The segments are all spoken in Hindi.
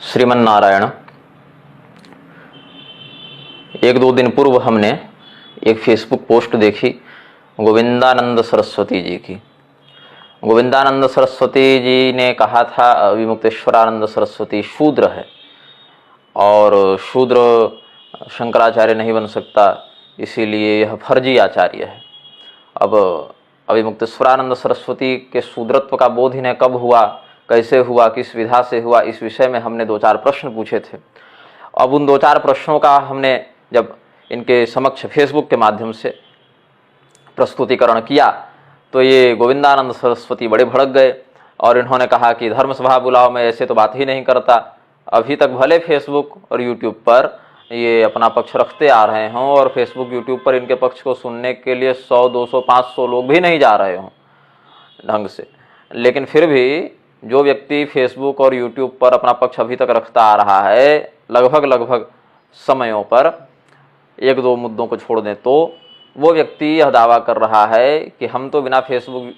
श्रीमन्नारायण। एक दो दिन पूर्व हमने एक फेसबुक पोस्ट देखी गोविंदानंद सरस्वती जी की। गोविंदानंद सरस्वती जी ने कहा था अभिमुक्तेश्वरानंद सरस्वती शूद्र है और शूद्र शंकराचार्य नहीं बन सकता, इसीलिए यह फर्जी आचार्य है। अब अभिमुक्तेश्वरानंद सरस्वती के शूद्रत्व का बोध इन्हें कब हुआ, कैसे हुआ, किस विधा से हुआ, इस विषय में हमने दो चार प्रश्न पूछे थे। अब उन दो चार प्रश्नों का हमने जब इनके समक्ष फेसबुक के माध्यम से प्रस्तुतिकरण किया तो ये गोविंदानंद सरस्वती बड़े भड़क गए और इन्होंने कहा कि धर्म सभा बुलाओ, मैं ऐसे तो बात ही नहीं करता। अभी तक भले फेसबुक और यूट्यूब पर ये अपना पक्ष रखते आ रहे हों और फेसबुक यूट्यूब पर इनके पक्ष को सुनने के लिए 100, 200, 500 लोग भी नहीं जा रहे हों ढंग से, लेकिन फिर भी जो व्यक्ति फेसबुक और यूट्यूब पर अपना पक्ष अभी तक रखता आ रहा है, लगभग समयों पर एक दो मुद्दों को छोड़ दें तो वो व्यक्ति यह दावा कर रहा है कि हम तो बिना फेसबुक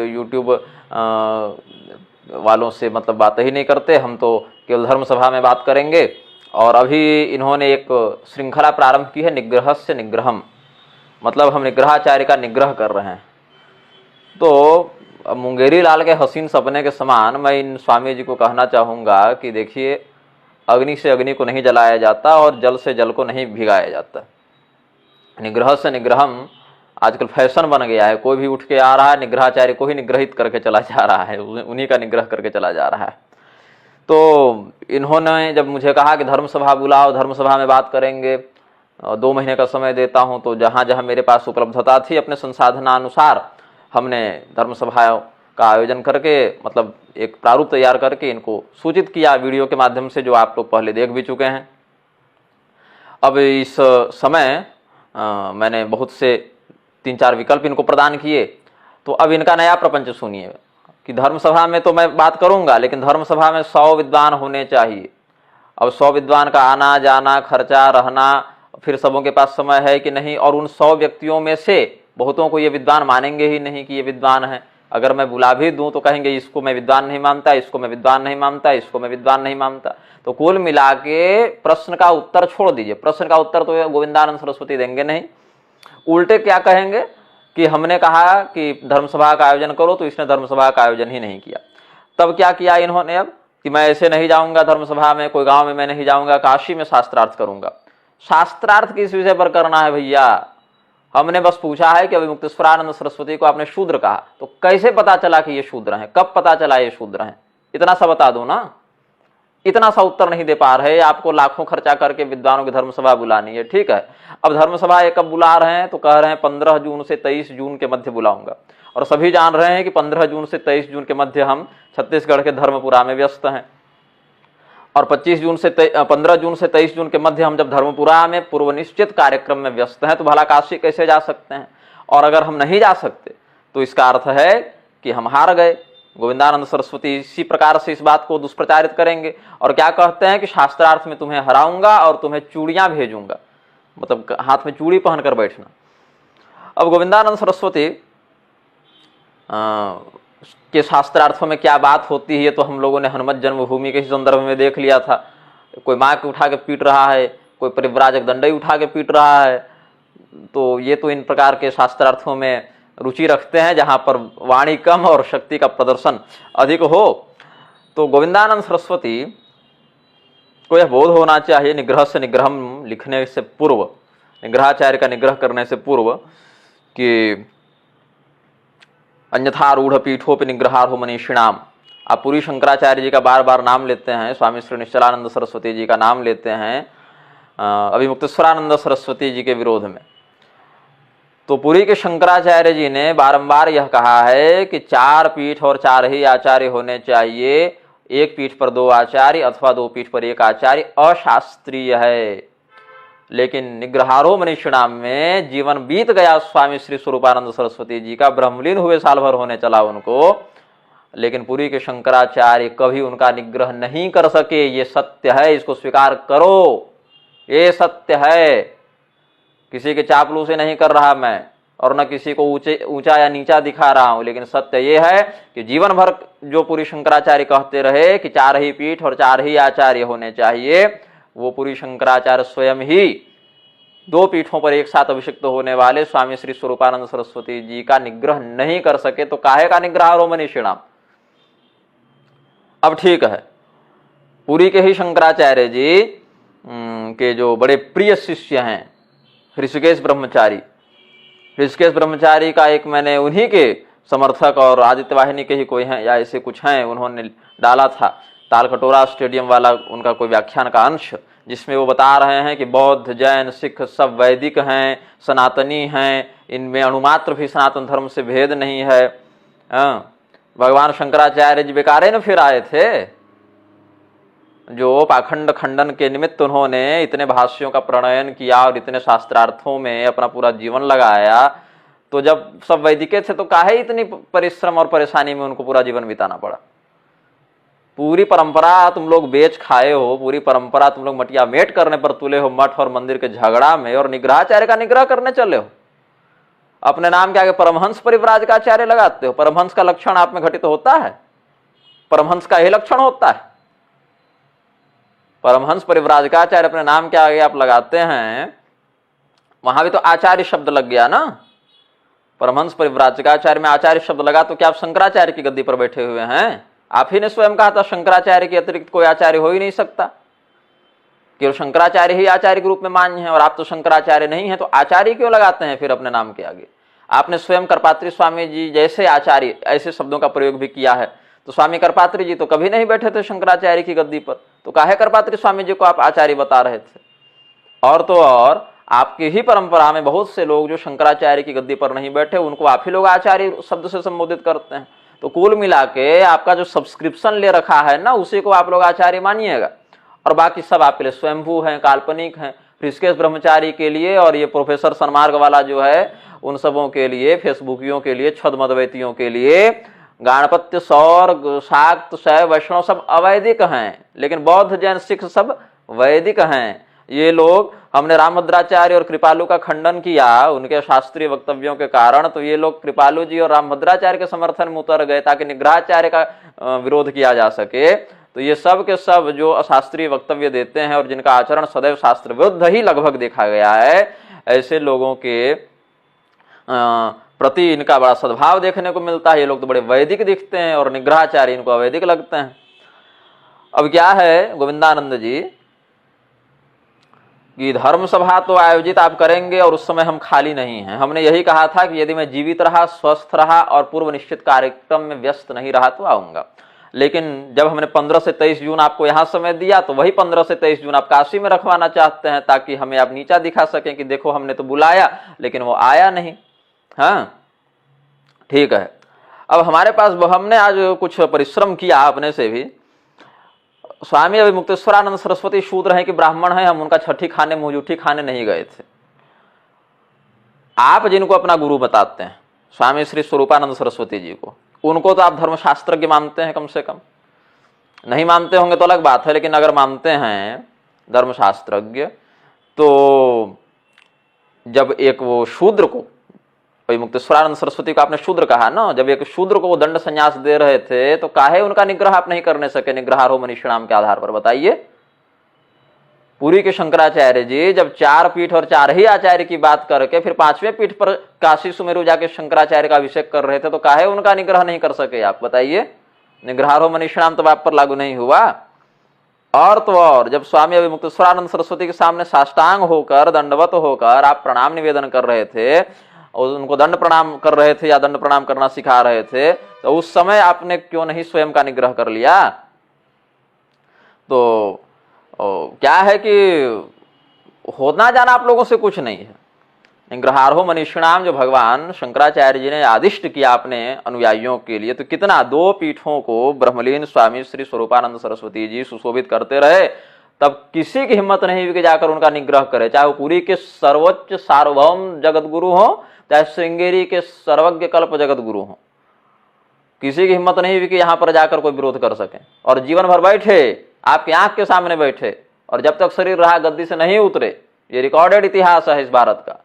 यूट्यूब वालों से मतलब बात ही नहीं करते, हम तो केवल धर्म सभा में बात करेंगे। और अभी इन्होंने एक श्रृंखला प्रारंभ की है, निग्रह से निग्रहम, मतलब हम निग्रहाचार्य का निग्रह कर रहे हैं। तो मुंगेरी लाल के हसीन सपने के समान मैं इन स्वामी जी को कहना चाहूँगा कि देखिए, अग्नि से अग्नि को नहीं जलाया जाता और जल से जल को नहीं भिगाया जाता। निग्रह से निग्रहम आजकल फैशन बन गया है, कोई भी उठ के आ रहा है निग्रहाचार्य को ही निग्रहित करके चला जा रहा है, उन्हीं का निग्रह करके चला जा रहा है। तो इन्होंने जब मुझे कहा कि धर्म सभा बुलाओ, धर्म सभा में बात करेंगे, 2 महीने का समय देता हूँ, तो जहाँ जहाँ मेरे पास उपलब्धता थी अपने संसाधनानुसार हमने धर्म सभा का आयोजन करके मतलब एक प्रारूप तैयार करके इनको सूचित किया वीडियो के माध्यम से, जो आप लोग पहले देख भी चुके हैं। अब इस समय मैंने बहुत से 3-4 विकल्प इनको प्रदान किए। तो अब इनका नया प्रपंच सुनिए कि धर्म सभा में तो मैं बात करूंगा, लेकिन धर्म सभा में 100 विद्वान होने चाहिए। अब 100 विद्वान का आना जाना, खर्चा, रहना, फिर सबों के पास समय है कि नहीं, और उन 100 व्यक्तियों में से बहुतों को ये विद्वान मानेंगे ही नहीं कि ये विद्वान है। अगर मैं बुला भी दूं तो कहेंगे इसको मैं विद्वान नहीं मानता, इसको मैं विद्वान नहीं मानता, इसको मैं विद्वान नहीं मानता। तो कुल मिला के प्रश्न का उत्तर छोड़ दीजिए, प्रश्न का उत्तर तो गोविंदानंद सरस्वती देंगे नहीं। उल्टे क्या कहेंगे कि हमने कहा कि धर्मसभा का आयोजन करो तो इसने धर्मसभा का आयोजन ही नहीं किया। तब क्या किया इन्होंने अब कि मैं ऐसे नहीं जाऊंगा धर्मसभा में, कोई गांव में मैं नहीं जाऊंगा, काशी में शास्त्रार्थ करूंगा। शास्त्रार्थ किस विषय पर करना है भैया? हमने बस पूछा है कि अभिमुक्तेश्वरानंद सरस्वती को आपने शूद्र कहा, तो कैसे पता चला कि ये शूद्र हैं, कब पता चला ये शूद्र हैं, इतना सा बता दो ना। इतना सा उत्तर नहीं दे पा रहे, आपको लाखों खर्चा करके विद्वानों की धर्मसभा बुलानी है, ठीक है। अब धर्मसभा ये कब बुला रहे हैं तो कह रहे हैं 15 जून से 23 जून के मध्य बुलाऊंगा, और सभी जान रहे हैं कि 15 जून से 23 जून के मध्य हम छत्तीसगढ़ के धर्मपुरा में व्यस्त हैं, और 15 जून से 23 जून के मध्य हम जब धर्मपुरा में पूर्व निश्चित कार्यक्रम में व्यस्त हैं तो भला काशी कैसे जा सकते हैं? और अगर हम नहीं जा सकते तो इसका अर्थ है कि हम हार गए। गोविंदानंद सरस्वती इसी प्रकार से इस बात को दुष्प्रचारित करेंगे और क्या कहते हैं कि शास्त्रार्थ में तुम्हें हराऊंगा और तुम्हें चूड़ियां भेजूंगा, मतलब हाथ में चूड़ी पहनकर बैठना। अब गोविंदानंद सरस्वती के शास्त्रार्थों में क्या बात होती है ये तो हम लोगों ने हनुमत जन्मभूमि के संदर्भ में देख लिया था। कोई माँ को उठा के पीट रहा है, कोई परिव्राजक दंडई उठा के पीट रहा है। तो ये तो इन प्रकार के शास्त्रार्थों में रुचि रखते हैं जहां पर वाणी कम और शक्ति का प्रदर्शन अधिक हो। तो गोविंदानंद सरस्वती को यह बोध होना चाहिए निग्रह से निग्रहम लिखने से पूर्व, निग्रहाचार्य का निग्रह करने से पूर्व, कि अन्यथा रूढ़ पीठों पर निग्रहार्हो मनीषिणाम। आप पूरी शंकराचार्य जी का बार बार नाम लेते हैं, स्वामी श्री निश्चलानंद सरस्वती जी का नाम लेते हैं अभिमुक्तेश्वरानंद सरस्वती जी के विरोध में। तो पुरी के शंकराचार्य जी ने बारंबार यह कहा है कि 4 पीठ और 4 ही आचार्य होने चाहिए, एक पीठ पर 2 आचार्य अथवा 2 पीठ पर 1 आचार्य अशास्त्रीय है। लेकिन निग्रहारो मनीषिणाम में जीवन बीत गया स्वामी श्री स्वरूपानंद सरस्वती जी का, ब्रह्मलीन हुए साल भर होने चला उनको, लेकिन पुरी के शंकराचार्य कभी उनका निग्रह नहीं कर सके। ये सत्य है, इसको स्वीकार करो, ये सत्य है, किसी के चापलूसी नहीं कर रहा मैं। और न किसी को ऊंचा या नीचा दिखा रहा हूं, लेकिन सत्य ये है कि जीवन भर जो पूरी शंकराचार्य कहते रहे कि 4 ही पीठ और 4 ही आचार्य होने चाहिए, वो पूरी शंकराचार्य स्वयं ही 2 पीठों पर एक साथ अभिषिक्त होने वाले स्वामी श्री स्वरूपानंद सरस्वती जी का निग्रह नहीं कर सके, तो काहे का निग्रह रो मनीषिणाम। अब ठीक है, पुरी के ही शंकराचार्य जी के जो बड़े प्रिय शिष्य हैं ऋषिकेश ब्रह्मचारी, ऋषिकेश ब्रह्मचारी का एक मैंने उन्हीं के समर्थक और आदित्य वाहिनी के ही कोई हैं या ऐसे कुछ हैं, उन्होंने डाला था तालकटोरा स्टेडियम वाला उनका कोई व्याख्यान का अंश, जिसमें वो बता रहे हैं कि बौद्ध जैन सिख सब वैदिक हैं, सनातनी हैं, इनमें अणुमात्र भी सनातन धर्म से भेद नहीं है। भगवान शंकराचार्य जी बेकारे न फिर आए थे, जो पाखंड खंडन के निमित्त उन्होंने इतने भाष्यों का प्रणयन किया और इतने शास्त्रार्थों में अपना पूरा जीवन लगाया, तो जब सब वैदिके थे तो काहे इतनी परिश्रम और परेशानी में उनको पूरा जीवन बिताना पड़ा। पूरी परंपरा तुम लोग बेच खाए हो, पूरी परंपरा तुम लोग मटिया मेट करने पर तुले हो मठ और मंदिर के झगड़ा में, और निग्रहाचार्य का निग्रह करने चले हो। अपने नाम के आगे परमहंस परिव्राजकाचार्य लगाते हो। परमहंस का लक्षण आप में घटित होता है? परमहंस का यही लक्षण होता है? परमहंस परिव्राजकाचार्य अपने नाम के आगे आप लगाते हैं, वहां भी तो आचार्य शब्द लग गया ना। परमहंस परिव्राजकाचार्य में आचार्य शब्द लगा तो क्या आप शंकराचार्य की गद्दी पर बैठे हुए हैं? आप ही ने स्वयं कहा था शंकराचार्य के अतिरिक्त कोई आचार्य हो ही नहीं सकता, केवल शंकराचार्य ही आचार्य के रूप में मान्य है, और आप तो शंकराचार्य नहीं है, तो आचार्य क्यों लगाते हैं फिर अपने नाम के आगे? आपने स्वयं करपात्री स्वामी जी जैसे आचार्य ऐसे शब्दों का प्रयोग भी किया है, तो स्वामी करपात्री जी तो कभी नहीं बैठे थे शंकराचार्य की गद्दी पर, तो काहे करपात्री स्वामी जी को आप आचार्य बता रहे थे? और तो और आपकी ही परंपरा में बहुत से लोग जो शंकराचार्य की गद्दी पर नहीं बैठे, उनको आप ही लोग आचार्य शब्द से संबोधित करते हैं। तो कुल मिला के आपका जो सब्सक्रिप्शन ले रखा है ना, उसी को आप लोग आचार्य मानिएगा, और बाकी सब आपके लिए स्वयंभू हैं, काल्पनिक हैं। ऋषिकेश ब्रह्मचारी के लिए और ये प्रोफेसर सन्मार्ग वाला जो है, उन सबों के लिए, फेसबुकियों के लिए, छद्मद्वैतियों के लिए गाणपत्य सौर शाक्त शैव वैष्णव सब अवैदिक हैं, लेकिन बौद्ध जैन सिख सब वैदिक हैं। ये लोग, हमने रामभद्राचार्य और कृपालु का खंडन किया उनके शास्त्रीय वक्तव्यों के कारण, तो ये लोग कृपालु जी और रामभद्राचार्य के समर्थन में उतर गए ताकि निग्रहाचार्य का विरोध किया जा सके। तो ये सब के सब जो अशास्त्रीय वक्तव्य देते हैं और जिनका आचरण सदैव शास्त्र विरुद्ध ही लगभग देखा गया है, ऐसे लोगों के प्रति इनका बड़ा सद्भाव देखने को मिलता है। ये लोग तो बड़े वैदिक दिखते हैं और निग्रहाचार्य इनको अवैदिक लगते हैं। अब क्या है गोविंदानंद जी कि धर्म सभा तो आयोजित आप करेंगे और उस समय हम खाली नहीं हैं। हमने यही कहा था कि यदि मैं जीवित रहा, स्वस्थ रहा और पूर्व निश्चित कार्यक्रम में व्यस्त नहीं रहा तो आऊंगा। लेकिन जब हमने 15 से 23 जून आपको यहां समय दिया, तो वही 15 से 23 जून आप काशी में रखवाना चाहते हैं ताकि हमें आप नीचा दिखा सकें कि देखो हमने तो बुलाया लेकिन वो आया नहीं। हाँ ठीक है। अब हमारे पास हमने आज कुछ परिश्रम किया अपने से भी। स्वामी अभी मुक्तेश्वरानंद सरस्वती शूद्र हैं कि ब्राह्मण हैं, हम उनका छठी खाने मुंहजूठी खाने नहीं गए थे। आप जिनको अपना गुरु बताते हैं स्वामी श्री स्वरूपानंद सरस्वती जी को, उनको तो आप धर्मशास्त्रज्ञ मानते हैं, कम से कम। नहीं मानते होंगे तो अलग बात है, लेकिन अगर मानते हैं धर्मशास्त्रज्ञ, तो जब एक वो शूद्र को, मुक्तेश्वरानंद सरस्वती को आपने शूद्र कहा ना, जब एक शूद्र को वो दंड संन्यास दे रहे थे तो काहे उनका निग्रह आप नहीं करने सके? निग्रहारो मनीषिणाम के आधार पर बताइए। पुरी के शंकराचार्य जी जब 4 पीठ और 4 ही आचार्य की बात करके फिर 5वें पीठ पर काशी सुमेरु जाके शंकराचार्य का अभिषेक कर रहे थे, तो काहे उनका निग्रह नहीं कर सके आप? बताइए। निग्रहारो मनीषिणाम तो आप पर लागू नहीं हुआ। और तो और जब स्वामी अभी मुक्तेश्वरानंद सरस्वती के सामने साष्टांग होकर, दंडवत होकर आप प्रणाम निवेदन कर रहे थे और उनको दंड प्रणाम कर रहे थे या दंड प्रणाम करना सिखा रहे थे, तो उस समय आपने क्यों नहीं स्वयं का निग्रह कर लिया? तो क्या है कि होना जाना आप लोगों से कुछ नहीं है। निग्रहारो मनीषिणाम जो भगवान शंकराचार्य जी ने आदिष्ट किया अपने अनुयायियों के लिए, तो कितना 2 पीठों को ब्रह्मलीन स्वामी श्री स्वरूपानंद सरस्वती जी सुशोभित करते रहे, तब किसी की हिम्मत नहीं हुई कि जाकर उनका निग्रह करे। चाहे वो पुरी के सर्वोच्च सार्वभौम जगत गुरु हो, चाहे श्रृंगेरी के सर्वज्ञ कल्प जगत गुरु हो, किसी की हिम्मत नहीं हुई कि यहां पर जाकर कोई विरोध कर सके। और जीवन भर बैठे, आपकी आंख के सामने बैठे, और जब तक शरीर रहा गद्दी से नहीं उतरे। ये रिकॉर्डेड इतिहास है इस भारत का।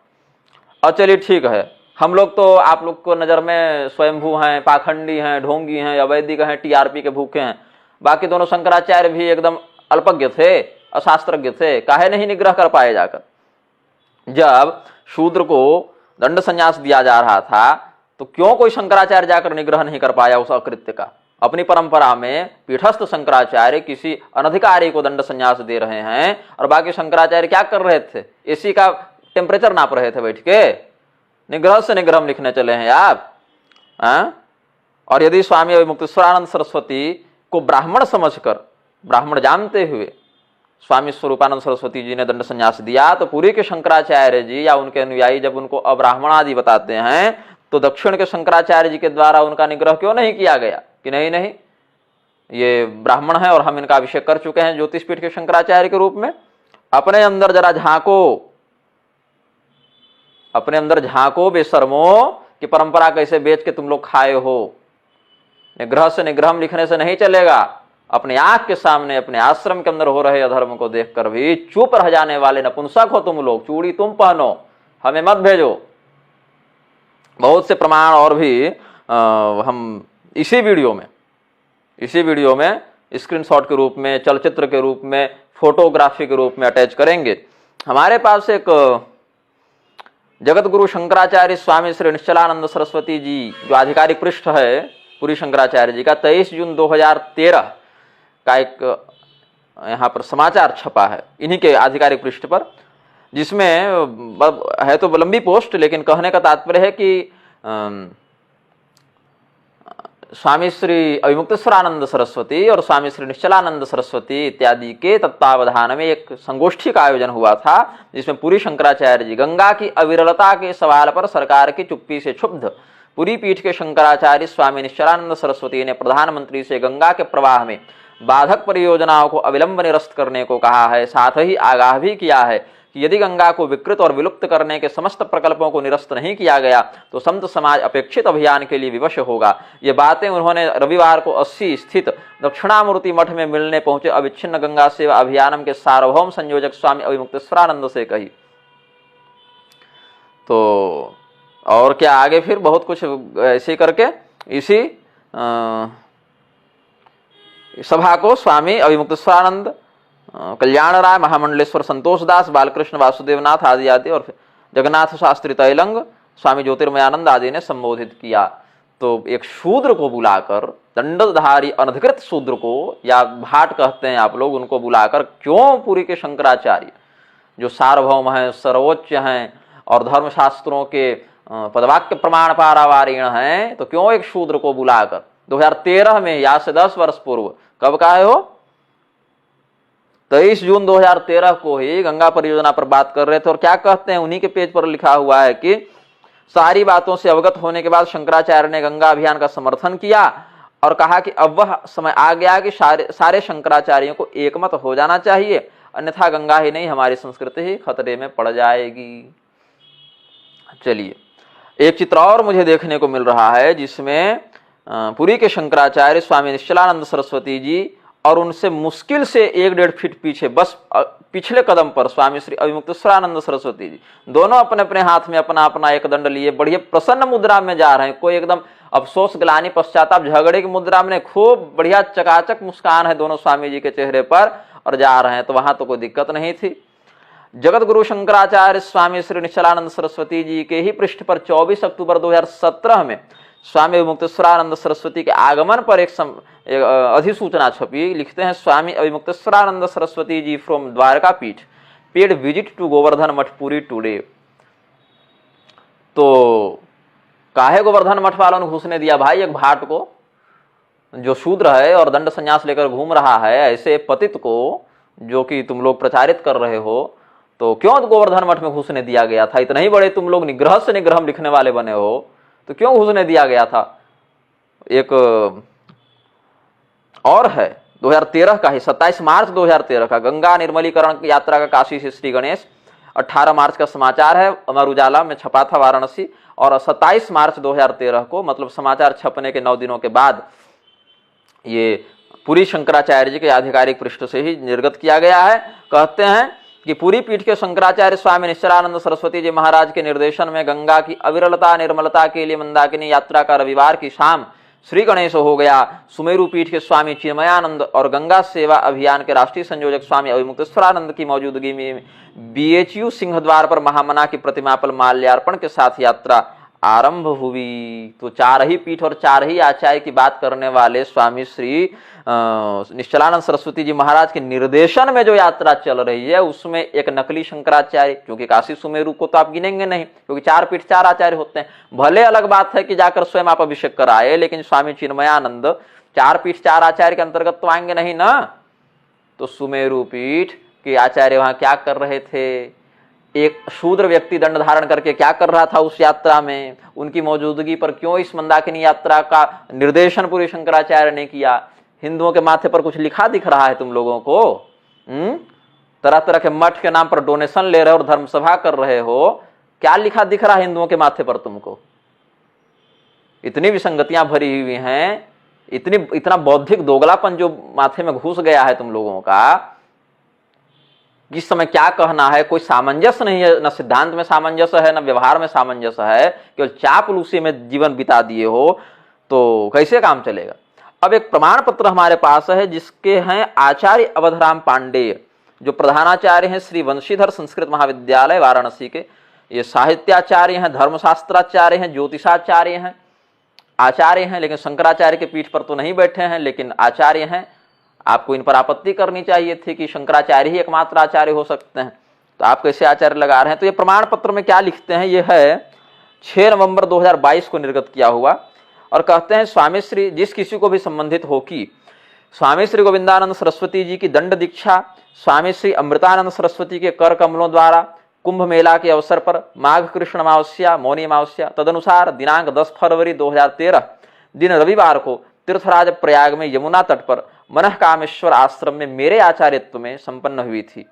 और चलिए ठीक है, हम लोग तो आप लोग को नजर में स्वयंभू हैं, पाखंडी हैं, ढोंगी हैं, अवैदिक हैं, टीआरपी के भूखे हैं। बाकी दोनों शंकराचार्य भी एकदम अल्पज्ञ थे, अशास्त्रज्ञ थे, काहे नहीं निग्रह कर पाए जाकर। जब शूद्र को दंड संन्यास दिया जा रहा था तो क्यों कोई शंकराचार्य जाकर निग्रह नहीं कर पाया उस अकृत्य का। अपनी परंपरा में पीठस्थ शंकराचार्य किसी अनधिकारी को दंड संन्यास दे रहे हैं और बाकी शंकराचार्य क्या कर रहे थे, एसी का टेम्परेचर नाप रहे थे बैठ के। निग्रह से निग्रह लिखने चले हैं आप। और यदि स्वामी अविमुक्तेश्वरानंद सरस्वती को ब्राह्मण समझकर, ब्राह्मण जानते हुए स्वामी स्वरूपानंद सरस्वती जी ने दंड संन्यास दिया, तो पूरी के शंकराचार्य जी या उनके अनुयायी जब उनको अब्राह्मण आदि बताते हैं तो दक्षिण के शंकराचार्य जी के द्वारा उनका निग्रह क्यों नहीं किया गया कि नहीं नहीं ये ब्राह्मण है और हम इनका अभिषेक कर चुके हैं ज्योतिष पीठ के शंकराचार्य के रूप में। अपने अंदर जरा झांको, अपने अंदर झांको बेशर्मो कि परंपरा कैसे बेच के तुम लोग खाए हो। निग्रह से निग्रह लिखने से नहीं चलेगा। अपने आंख के सामने अपने आश्रम के अंदर हो रहे अधर्म को देखकर भी चुप रह जाने वाले नपुंसक हो तुम लोग। चूड़ी तुम पहनो, हमें मत भेजो। बहुत से प्रमाण और भी हम इसी वीडियो में स्क्रीनशॉट के रूप में, चलचित्र के रूप में, फोटोग्राफी के रूप में अटैच करेंगे। हमारे पास एक जगत गुरु शंकराचार्य स्वामी श्री निश्चलानंद सरस्वती जी जो आधिकारिक पृष्ठ है पूरी शंकराचार्य जी का, 23 जून 2013 का एक यहाँ पर समाचार छपा है इन्हीं के आधिकारिक पृष्ठ पर, जिसमें है तो लंबी पोस्ट, लेकिन कहने का तात्पर्य है कि स्वामी श्री अविमुक्तेश्वरानंद सरस्वती और स्वामी श्री निश्चलानंद सरस्वती इत्यादि के तत्वावधान में एक संगोष्ठी का आयोजन हुआ था, जिसमें पूरी शंकराचार्य जी गंगा की अविरलता के सवाल पर सरकार की चुप्पी से क्षुब्ध पूरी पीठ के शंकराचार्य स्वामी निश्चलानंद सरस्वती ने प्रधानमंत्री से गंगा के प्रवाह में बाधक परियोजनाओं को अविलंब निरस्त करने को कहा है। साथ ही आगाह भी किया है कि यदि गंगा को विकृत और विलुप्त करने के समस्त प्रकल्पों को निरस्त नहीं किया गया तो संत समाज अपेक्षित अभियान के लिए विवश होगा। ये बातें उन्होंने रविवार को 80 स्थित दक्षिणामूर्ति मठ में मिलने पहुंचे अविच्छिन्न गंगा सेवा अभियानम के सार्वभौम संयोजक स्वामी अविमुक्तेश्वरानंद से कही। तो और क्या आगे फिर बहुत कुछ ऐसे करके इसी सभा को स्वामी अविमुक्तेश्वरानंद, कल्याण राय, महामंडलेश्वर संतोष दास, बालकृष्ण वासुदेवनाथ आदि और जगन्नाथ शास्त्री तैलंग, स्वामी ज्योतिर्मयानंद आदि ने संबोधित किया। तो एक शूद्र को बुलाकर, दंडधारी अनधिकृत शूद्र को या भाट कहते हैं आप लोग, उनको बुलाकर क्यों पूरी के शंकराचार्य जो सार्वभौम हैं, सर्वोच्च हैं और धर्मशास्त्रों के पदवाक्य प्रमाण पारावारीण हैं, तो क्यों एक शूद्र को बुलाकर 2013 में या से 10 वर्ष पूर्व, कब का है हो, 23 जून 2013 को ही गंगा परियोजना पर बात कर रहे थे। और क्या कहते हैं, उन्हीं के पेज पर लिखा हुआ है कि सारी बातों से अवगत होने के बाद शंकराचार्य ने गंगा अभियान का समर्थन किया और कहा कि अब वह समय आ गया कि सारे शंकराचार्यों को एकमत हो जाना चाहिए, अन्यथा गंगा ही नहीं हमारी संस्कृति ही खतरे में पड़ जाएगी। चलिए, एक चित्र और मुझे देखने को मिल रहा है जिसमें पुरी के शंकराचार्य स्वामी निश्चलानंद सरस्वती जी और उनसे मुश्किल से 1-1.5 फीट पीछे, बस पिछले कदम पर स्वामी श्री अविमुक्तेश्वरानंद सरस्वती जी, दोनों अपने अपने हाथ में अपना अपना एक दंड लिए बढ़िया प्रसन्न मुद्रा में जा रहे हैं। कोई एकदम अफसोस, ग्लानि, पश्चाताप, झगड़े की मुद्रा में, खूब बढ़िया चकाचक मुस्कान है दोनों स्वामी जी के चेहरे पर और जा रहे हैं, तो वहां तो कोई दिक्कत नहीं थी। जगत गुरु शंकराचार्य स्वामी श्री निश्चलानंद सरस्वती जी के ही पृष्ठ पर 24 अक्टूबर 2017 में स्वामी अविमुक्तेश्वरानंद सरस्वती के आगमन पर एक अधिसूचना छपी। लिखते हैं, स्वामी अविमुक्तेश्वरानंद सरस्वती जी फ्रॉम द्वारका पीठ पेड विजिट टू गोवर्धन मठ पुरी टुडे। तो काहे गोवर्धन मठ वालों ने घुसने दिया भाई एक भाट को, जो शूद्र है और दंड संन्यास लेकर घूम रहा है, ऐसे पतित को जो कि तुम लोग प्रचारित कर रहे हो, तो क्यों गोवर्धन मठ में घुसने दिया गया था? इतने ही बड़े तुम लोग निग्रह से निग्रह लिखने वाले बने हो, तो क्यों घुसने दिया गया था? एक और है 2013 का ही, 27 मार्च 2013 का, गंगा निर्मलीकरण यात्रा का काशी से श्री गणेश। 18 मार्च का समाचार है, अमर उजाला में छपा था वाराणसी, और 27 मार्च 2013 को, मतलब समाचार छपने के 9 दिनों के बाद, ये पूरी शंकराचार्य जी के आधिकारिक पृष्ठ से ही निर्गत किया गया है। कहते हैं कि पूरी पीठ के शंकराचार्य स्वामी निश्चलानंद सरस्वती जी महाराज के निर्देशन में गंगा की अविरलता निर्मलता के लिए मंदाकिनी यात्रा का रविवार की शाम श्री गणेश हो गया। सुमेरु पीठ के स्वामी चिन्मयानंद और गंगा सेवा अभियान के राष्ट्रीय संयोजक स्वामी अभिमुक्तेश्वरानंद की मौजूदगी में BHU सिंहद्वार पर महामना की प्रतिमा पर माल्यार्पण के साथ यात्रा आरंभ हुई। तो चार ही पीठ और चार ही आचार्य की बात करने वाले स्वामी श्री निश्चलानंद सरस्वती जी महाराज के निर्देशन में जो यात्रा चल रही है उसमें एक नकली शंकराचार्य, क्योंकि काशी सुमेरु को तो आप गिनेंगे नहीं, क्योंकि चार पीठ चार आचार्य होते हैं। भले अलग बात है कि जाकर स्वयं आप अभिषेक कराए, लेकिन स्वामी चिन्मयानंद चार पीठ चार आचार्य के अंतर्गत तो आएंगे नहीं ना। तो सुमेरु पीठ के आचार्य वहां क्या कर रहे थे? एक शूद्र व्यक्ति दंड धारण करके क्या कर रहा था उस यात्रा में? उनकी मौजूदगी पर क्यों इस मंदाकिनी यात्रा का निर्देशन पूरी शंकराचार्य ने किया? हिंदुओं के माथे पर कुछ लिखा दिख रहा है तुम लोगों को? तरह तरह के मठ के नाम पर डोनेशन ले रहे हो और धर्म सभा कर रहे हो, क्या लिखा दिख रहा है हिंदुओं के माथे पर तुमको? इतनी विसंगतियां भरी हुई हैं, इतना बौद्धिक दोगलापन जो माथे में घुस गया है तुम लोगों का, इस समय क्या कहना है कोई सामंजस्य नहीं है, न सिद्धांत में सामंजस्य है, न व्यवहार में सामंजस्य है, केवल चापलूसी में जीवन बिता दिए हो, तो कैसे काम चलेगा? अब एक प्रमाण पत्र हमारे पास है जिसके हैं आचार्य अवधराम पांडेय, जो प्रधानाचार्य हैं श्री वंशीधर संस्कृत महाविद्यालय वाराणसी के। ये साहित्याचार्य हैं, धर्मशास्त्राचार्य हैं, ज्योतिषाचार्य हैं, आचार्य हैं, लेकिन शंकराचार्य के पीठ पर तो नहीं बैठे हैं, लेकिन आचार्य हैं। आपको इन पर आपत्ति करनी चाहिए थी कि शंकराचार्य ही एकमात्र आचार्य हो सकते हैं, तो आप कैसे आचार्य लगा रहे हैं? तो ये प्रमाण पत्र में क्या लिखते हैं? ये है 6 नवंबर 2022 को निर्गत किया हुआ, और कहते हैं स्वामी श्री जिस किसी को भी संबंधित हो कि स्वामी श्री गोविंदानंद सरस्वती जी की दंड दीक्षा स्वामी श्री अमृतानंद सरस्वती के कर कमलों द्वारा कुंभ मेला के अवसर पर माघ कृष्ण अमावस्या मौनी अमावस्या तदनुसार दिनांक 10 फरवरी 2013 दिन रविवार को तीर्थराज प्रयाग में यमुना तट पर मनः कामेश्वर आश्रम में मेरे आचार्यत्व में संपन्न हुई थी।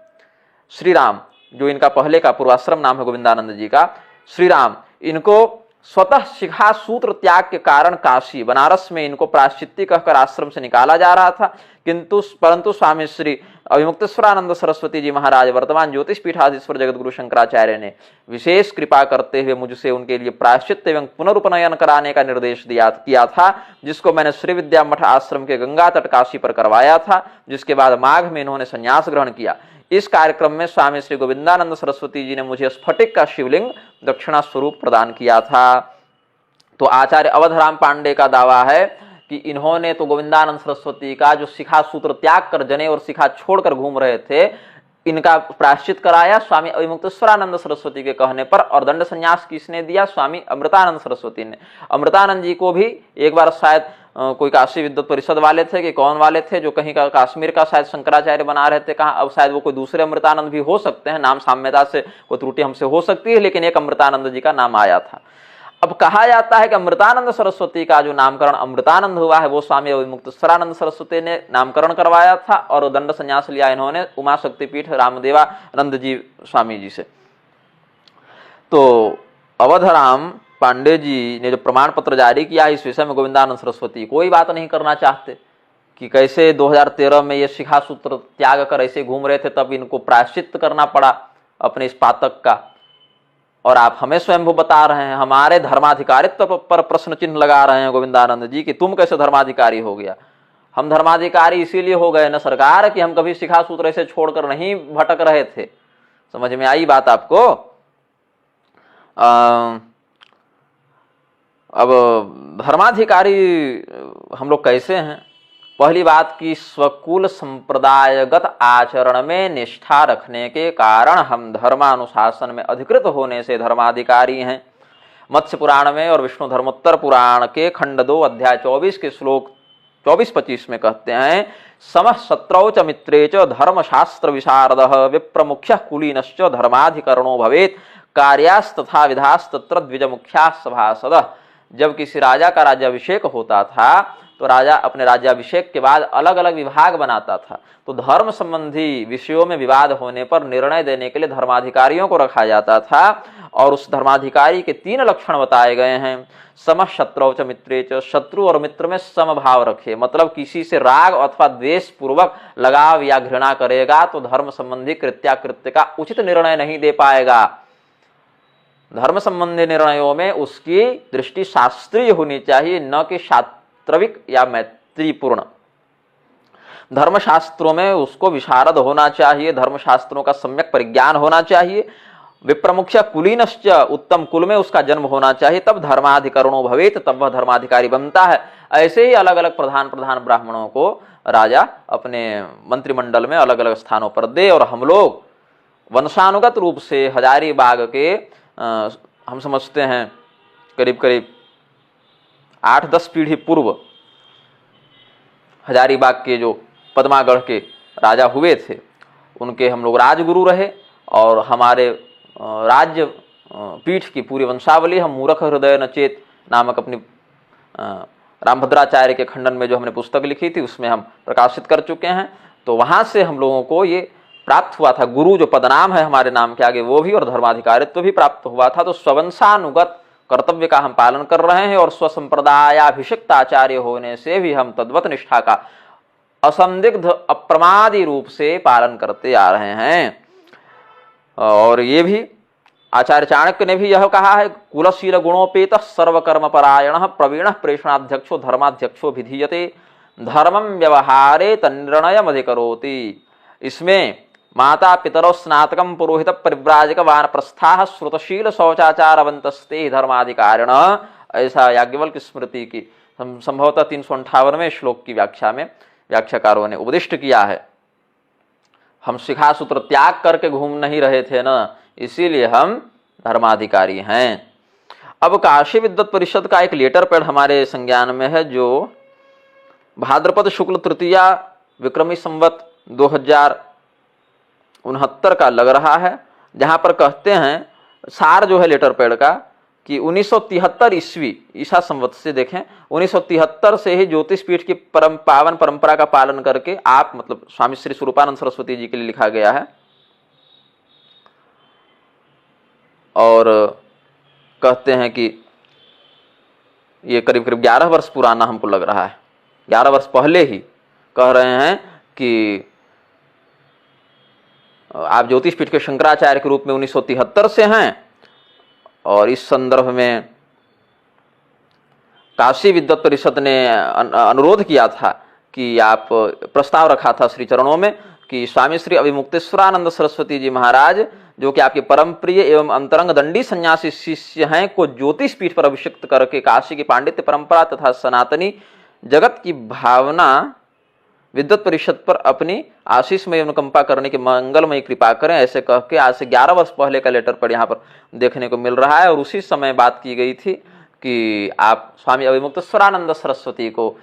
श्री राम, जो इनका पहले का पूर्वाश्रम नाम है गोविंदानंद जी का, श्री राम इनको स्वतः शिखा सूत्र त्याग के कारण काशी बनारस में इनको प्रायश्चित्ती कहकर आश्रम से निकाला जा रहा था, परंतु स्वामी श्री अभिमुक्तेश्वरानंद सरस्वती जी महाराज वर्तमान ज्योतिष पीठाधीश्वर जगतगुरु शंकराचार्य ने विशेष कृपा करते हुए मुझसे उनके लिए प्रायश्चित्त एवं पुनरुपनयन कराने का निर्देश किया था, जिसको मैंने श्री विद्या मठ आश्रम के गंगा तट काशी पर करवाया था, जिसके बाद माघ में इन्होंने संन्यास ग्रहण किया। इस कार्यक्रम में स्वामी श्री गोविंदानंद सरस्वती जी ने मुझे स्फटिक का शिवलिंग दक्षिणा स्वरूप प्रदान किया था। तो आचार्य अवधराम पांडे का दावा है कि इन्होंने तो गोविंदानंद सरस्वती का जो शिखा सूत्र त्याग कर जने और शिखा छोड़कर घूम रहे थे, इनका प्रायश्चित कराया स्वामी अभिमुक्तेश्वरानंद सरस्वती के कहने पर, और दंड संन्यास किसने दिया? स्वामी अमृतानंद सरस्वती ने। अमृतानंद जी को भी एक बार शायद कोई काशी विद्वत परिषद वाले थे कि कौन वाले थे, जो कहीं का काश्मीर का शायद शंकराचार्य बना रहे थे, कहा अब शायद वो कोई दूसरे अमृतानंद भी हो सकते हैं, नाम साम्यता से कोई त्रुटि हमसे हो सकती है, लेकिन एक अमृतानंद जी का नाम आया था। अब कहा जाता है कि अमृतानंद सरस्वती का जो नामकरण अमृतानंद हुआ है वो स्वामी अभिमुक्तेश्वरानंद सरस्वती ने नामकरण करवाया था, और दंड संन्यास लिया इन्होंने उमा शक्तिपीठ रामदेवानंद जी स्वामी जी से। तो अवधराम पांडे जी ने जो प्रमाण पत्र जारी किया इस विषय में गोविंदानंद सरस्वती कोई बात नहीं करना चाहते कि कैसे 2013 में ये शिखा सूत्र त्याग कर ऐसे घूम रहे थे, तब इनको प्रायश्चित करना पड़ा अपने इस पातक का, और आप हमें स्वयं बता रहे हैं, हमारे धर्माधिकारित्व पर प्रश्न चिन्ह लगा रहे हैं गोविंदानंद जी कि तुम कैसे धर्माधिकारी हो गया। हम धर्माधिकारी इसीलिए हो गए न सरकार कि हम कभी शिखा सूत्र ऐसे छोड़कर नहीं भटक रहे थे। समझ में आई बात आपको? अब धर्माधिकारी हम लोग कैसे हैं? पहली बात की स्वकुल संप्रदायगत आचरण में निष्ठा रखने के कारण हम धर्मानुशासन में अधिकृत होने से धर्माधिकारी हैं। मत्स्य पुराण में और विष्णु धर्मोत्तर पुराण के खंड 2 अध्याय 24 के श्लोक 24-25 में कहते हैं, समः शत्रौ च मित्रे च धर्मशास्त्र विशारदः विप्रमुख्यः कुलीनश्च धर्माधिकरणो भवेत् कार्यास्तथा विधास्तत्र द्विजमुख्याः सभासदः। जब किसी राजा का राज्याभिषेक होता था तो तो राजा अपने राज्याभिषेक के बाद अलग अलग विभाग बनाता था। तो धर्म संबंधी विषयों में विवाद होने पर निर्णय देने के लिए धर्माधिकारियों को रखा जाता था, और उस धर्माधिकारी के 3 लक्षण बताए गए हैं। सम शत्रौ च मित्रे च, शत्रु और मित्र में समभाव रखे, मतलब किसी से राग अथवा द्वेष पूर्वक लगाव या घृणा करेगा तो धर्म संबंधी कृत्याकृत्य का उचित निर्णय नहीं दे पाएगा। धर्म संबंधी निर्णयों में उसकी दृष्टि शास्त्रीय होनी चाहिए, न कि शास्त्रविक या मैत्रीपूर्ण। धर्मशास्त्रों में उसको विशारद होना चाहिए, धर्मशास्त्रों का सम्यक परिज्ञान होना चाहिए। विप्रमुख्य कुलीनश्च, उत्तम कुल में उसका जन्म होना चाहिए, तब धर्माधिकरणो भवेत, तब वह धर्माधिकारी बनता है। ऐसे ही अलग अलग प्रधान प्रधान ब्राह्मणों को राजा अपने मंत्रिमंडल में अलग अलग स्थानों पर दे। और हम लोग वंशानुगत रूप से हजारीबाग के हम समझते हैं करीब करीब 8-10 पीढ़ी पूर्व हजारीबाग के जो पद्मागढ़ के राजा हुए थे, उनके हम लोग राजगुरु रहे। और हमारे राज्य पीठ की पूरी वंशावली हम मूर्ख हृदय नचेत नामक अपनी रामभद्राचार्य के खंडन में जो हमने पुस्तक लिखी थी उसमें हम प्रकाशित कर चुके हैं। तो वहां से हम लोगों को ये प्राप्त हुआ था, गुरु जो पदनाम है हमारे नाम के आगे वो भी, और धर्माधिकारित्व भी प्राप्त हुआ था। तो स्ववंशानुगत कर्तव्य का हम पालन कर रहे हैं, और स्वसंप्रदायाभिषिक्त आचार्य होने से भी हम तद्वत निष्ठा का असंदिग्ध अप्रमादी रूप से पालन करते आ रहे हैं। और ये भी आचार्य चाणक्य ने भी यह कहा है, कुलशील गुणोपेत सर्वकर्म परायण प्रवीण प्रेषणाध्यक्षो धर्माध्यक्षो विधीयते धर्मम व्यवहारे तन्निर्णयम अधिकरोति। इसमें माता पितरौ स्नातकम पुरोहित परिव्राजक वानप्रस्थाः श्रुतशील शौचाचारवन्तस्ते धर्माधिकारिण, ऐसा याज्ञवल्क्य स्मृति की संभवतः 358वें श्लोक की व्याख्या में व्याख्याकारों ने उपदिष्ट किया है। हम शिखासूत्र त्याग करके घूम नहीं रहे थे न, इसीलिए हम धर्माधिकारी हैं। अब काशी विद्वत परिषद का एक लेटर पैड हमारे संज्ञान में है, जो भाद्रपद शुक्ल तृतीया विक्रमी संवत 2069 का लग रहा है, जहां पर कहते हैं सार जो है लेटर पैड का कि 1973 ईस्वी ईसा संवत से देखें 1973 से ही ज्योतिष पीठ की पावन परंपरा का पालन करके आप, मतलब स्वामी श्री स्वरूपानंद सरस्वती जी के लिए लिखा गया है। और कहते हैं कि ये करीब करीब 11 वर्ष पुराना हमको लग रहा है, 11 वर्ष पहले ही कह रहे हैं कि आप ज्योतिष पीठ के शंकराचार्य के रूप में 1973 से हैं। और इस संदर्भ में काशी विद्वत परिषद ने अनुरोध किया था कि आप, प्रस्ताव रखा था श्री चरणों में कि स्वामी श्री अभिमुक्तेश्वरानंद सरस्वती जी महाराज, जो कि आपके परम प्रिय एवं अंतरंग दंडी सन्यासी शिष्य हैं, को ज्योतिष पीठ पर अभिषिक्त करके काशी की पांडित्य परंपरा तथा सनातनी जगत की भावना विद्वत परिषद पर अपनी आशीषमय अनुकंपा करने की मंगलमयी कृपा करें। ऐसे कह के आज से 11 वर्ष पहले का लेटर पर यहाँ पर देखने को मिल रहा है। और उसी समय बात की गई थी कि आप स्वामी अभिमुक्तेश्वरानंद सरस्वती को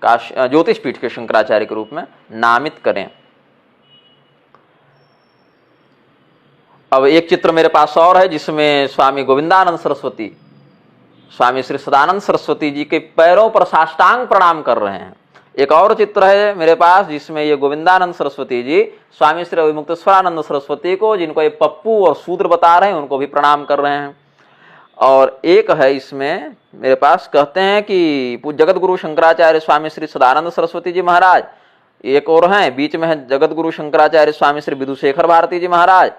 ज्योतिष पीठ के शंकराचार्य के रूप में नामित करें। अब एक चित्र मेरे पास और है, जिसमें स्वामी गोविंदानंद सरस्वती स्वामी श्री सदानंद सरस्वती जी के पैरों पर साष्टांग प्रणाम कर रहे हैं। एक और चित्र है मेरे पास जिसमें ये गोविंदानंद सरस्वती जी स्वामी श्री अभिमुक्तेश्वरानंद सरस्वती को, जिनको ये पप्पू और शूद्र बता रहे हैं, उनको भी प्रणाम कर रहे हैं। और एक है इसमें मेरे पास, कहते हैं कि जगत गुरु शंकराचार्य स्वामी श्री सदानंद सरस्वती जी महाराज, एक और हैं बीच में है जगत गुरु शंकराचार्य स्वामी श्री विधुशेखर भारती जी महाराज,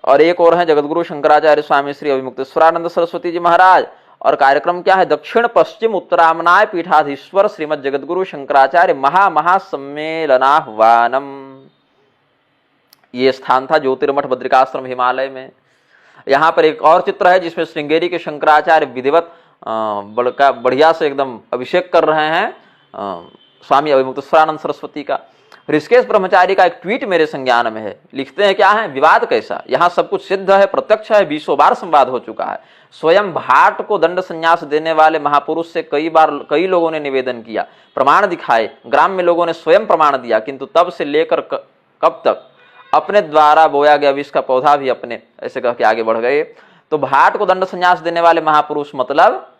और एक और है जगत गुरु शंकराचार्य स्वामी श्री अभिमुक्तेश्वरानंद सरस्वती जी महाराज। और कार्यक्रम क्या है, दक्षिण पश्चिम उत्तरामनाय पीठाधीश्वर श्रीमद जगतगुरु शंकराचार्य महासम्मेलनाह्वानम। ये स्थान था ज्योतिर्मठ बद्रिकाश्रम हिमालय में। यहाँ पर एक और चित्र है जिसमें श्रृंगेरी के शंकराचार्य विधिवत बढ़िया से एकदम अभिषेक कर रहे हैं स्वामी अभिमुक्तेश्वरानंद सरस्वती का। ऋषिकेश ब्रह्मचारी का एक ट्वीट मेरे संज्ञान में है, लिखते हैं क्या है, विवाद कैसा, यहाँ सब कुछ सिद्ध है, प्रत्यक्ष है, 20 बार संवाद हो चुका है। स्वयं भाट को दंड संन्यास देने वाले महापुरुष से कई लोगों ने निवेदन किया, प्रमाण दिखाए, ग्राम में लोगों ने स्वयं प्रमाण दिया, किंतु तब से लेकर कब तक अपने द्वारा बोया गया विष का पौधा भी अपने ऐसे कह के आगे बढ़ गए। तो भाट को दंड संन्यास देने वाले महापुरुष मतलब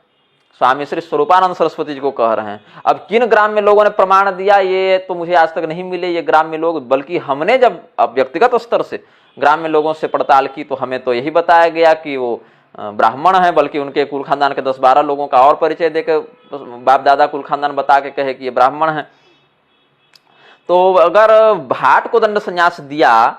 स्वामी श्री स्वरूपानंद सरस्वती जी को कह रहे हैं। अब किन ग्राम में लोगों ने प्रमाण दिया ये तो मुझे आज तक नहीं मिले ये ग्राम में लोग, बल्कि हमने जब व्यक्तिगत स्तर से ग्राम में लोगों से पड़ताल की तो हमें तो यही बताया गया कि वो ब्राह्मण है, बल्कि उनके कुल खानदान के 10-12 लोगों का और परिचय देकर बाप दादा कुल खानदान बता के कहे कि ये ब्राह्मण है। तो अगर भाट को दंड संन्यास दिया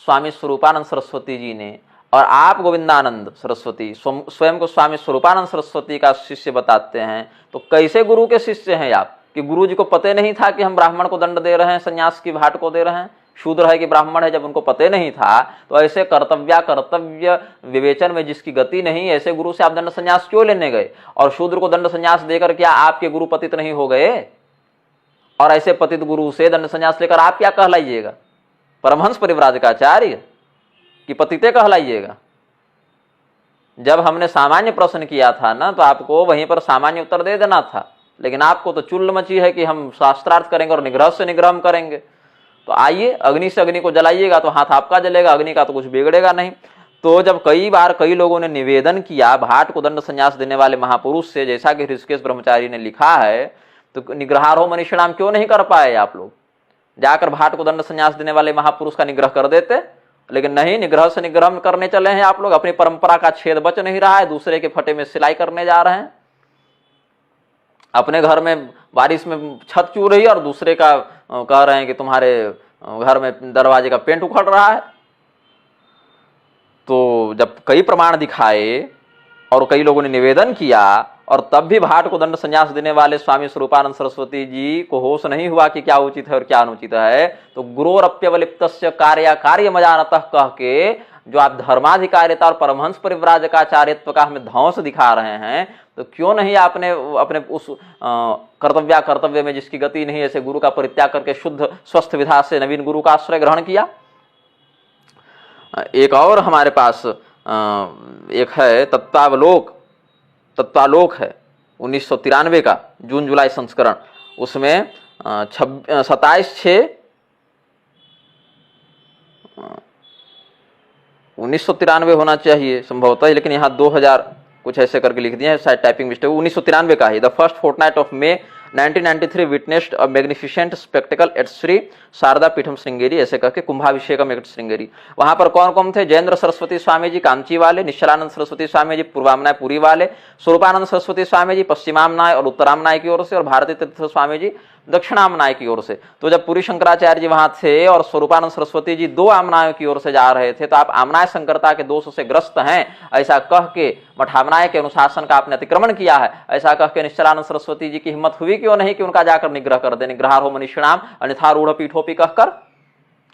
स्वामी स्वरूपानंद सरस्वती जी ने और आप गोविंदानंद सरस्वती स्वयं को स्वामी स्वरूपानंद सरस्वती का शिष्य बताते हैं, तो कैसे गुरु के शिष्य हैं आप कि गुरु जी को पता नहीं था कि हम ब्राह्मण को दंड दे रहे हैं, संन्यास की भाट को दे रहे हैं, शूद्र है कि ब्राह्मण है, जब उनको पता नहीं था तो ऐसे कर्तव्य विवेचन में जिसकी गति नहीं, ऐसे गुरु से आप दंड संन्यास क्यों लेने गए? और शूद्र को दंड संन्यास देकर क्या आपके गुरु पतित नहीं हो गए? और ऐसे पतित गुरु से दंड संन्यास लेकर आप क्या कहलाइएगा? परमहंस परिव्राजकाचार्य कि पतिते कहलाइएगा? जब हमने सामान्य प्रश्न किया था ना तो आपको वहीं पर सामान्य उत्तर दे देना था, लेकिन आपको तो चुल्ल मची है कि हम शास्त्रार्थ करेंगे और निग्रह से निग्रह करेंगे। तो आइए, अग्नि से अग्नि को जलाइएगा तो हाथ आपका जलेगा, अग्नि का तो कुछ बिगड़ेगा नहीं। तो जब कई बार कई लोगों ने निवेदन किया भाट को दंड संन्यास देने वाले महापुरुष से, जैसा कि ऋषिकेश ब्रह्मचारी ने लिखा है, तो निग्रहारो मनीषिणाम क्यों नहीं कर पाए आप लोग? जाकर भाट को दंड संन्यास देने वाले महापुरुष का निग्रह कर देते, लेकिन नहीं, निग्रह से निग्रह करने चले हैं आप लोग। अपनी परंपरा का छेद बच नहीं रहा है, दूसरे के फटे में सिलाई करने जा रहे हैं। अपने घर में बारिश में छत चू रही है और दूसरे का कह रहे हैं कि तुम्हारे घर में दरवाजे का पेंट उखड़ रहा है। तो जब कई प्रमाण दिखाए और कई लोगों ने निवेदन किया और तब भी भाट को दंड संन्यास देने वाले स्वामी स्वरूपानंद सरस्वती जी को होश नहीं हुआ कि क्या उचित है और क्या अनुचित है, तो गुरोरप्यवलिप्तस्य कार्य मजानतः कह के जो आप धर्माधिकारिता और परमहंस परिव्राजकाचार्यत्व का हमें ध्वंस दिखा रहे हैं, तो क्यों नहीं आपने अपने उस कर्तव्य में जिसकी गति नहीं, ऐसे गुरु का परित्याग करके शुद्ध स्वस्थ विधा से नवीन गुरु का आश्रय ग्रहण किया? एक और हमारे पास एक है तत्वालोक है 1993 का जून जुलाई संस्करण, उसमें 27/6/1993 होना चाहिए संभवतः, लेकिन यहाँ 2000 कुछ ऐसे करके लिख दिए हैं, शायद टाइपिंग मिस्टेक। 1993 का है। The first fortnight of May 1993 witnessed a magnificent spectacle at Shri Sharada Peetham Sringeri, ऐसे करके कुंभाभिषेकम एट श्रृंगेरी। वहां पर कौन कौन थे? जयेंद्र सरस्वती स्वामी जी कांची वाले, निश्चलानंद सरस्वती स्वामी जी पूर्वामनाय पुरी वाले, स्वरूपानंद सरस्वती स्वामी जी पश्चिमामनाय और उत्तरामनाय की ओर से, और भारती तीर्थ स्वामी जी दक्षिणामनाय की ओर से। तो जब पुरी शंकराचार्य जी वहां थे और स्वरूपानंद सरस्वती जी 2 आमनायों की ओर से जा रहे थे, तो आप आमनाय संकरता के दोष से ग्रस्त हैं ऐसा कह के मठामनाय के अनुशासन का आपने अतिक्रमण किया है ऐसा कह के निश्चलानंद सरस्वती जी की हिम्मत हुई क्यों नहीं कि उनका जाकर निग्रह कर दे? निग्रहारो मनीषिणाम अन्यथा रूढ़ पीठोपी कहकर।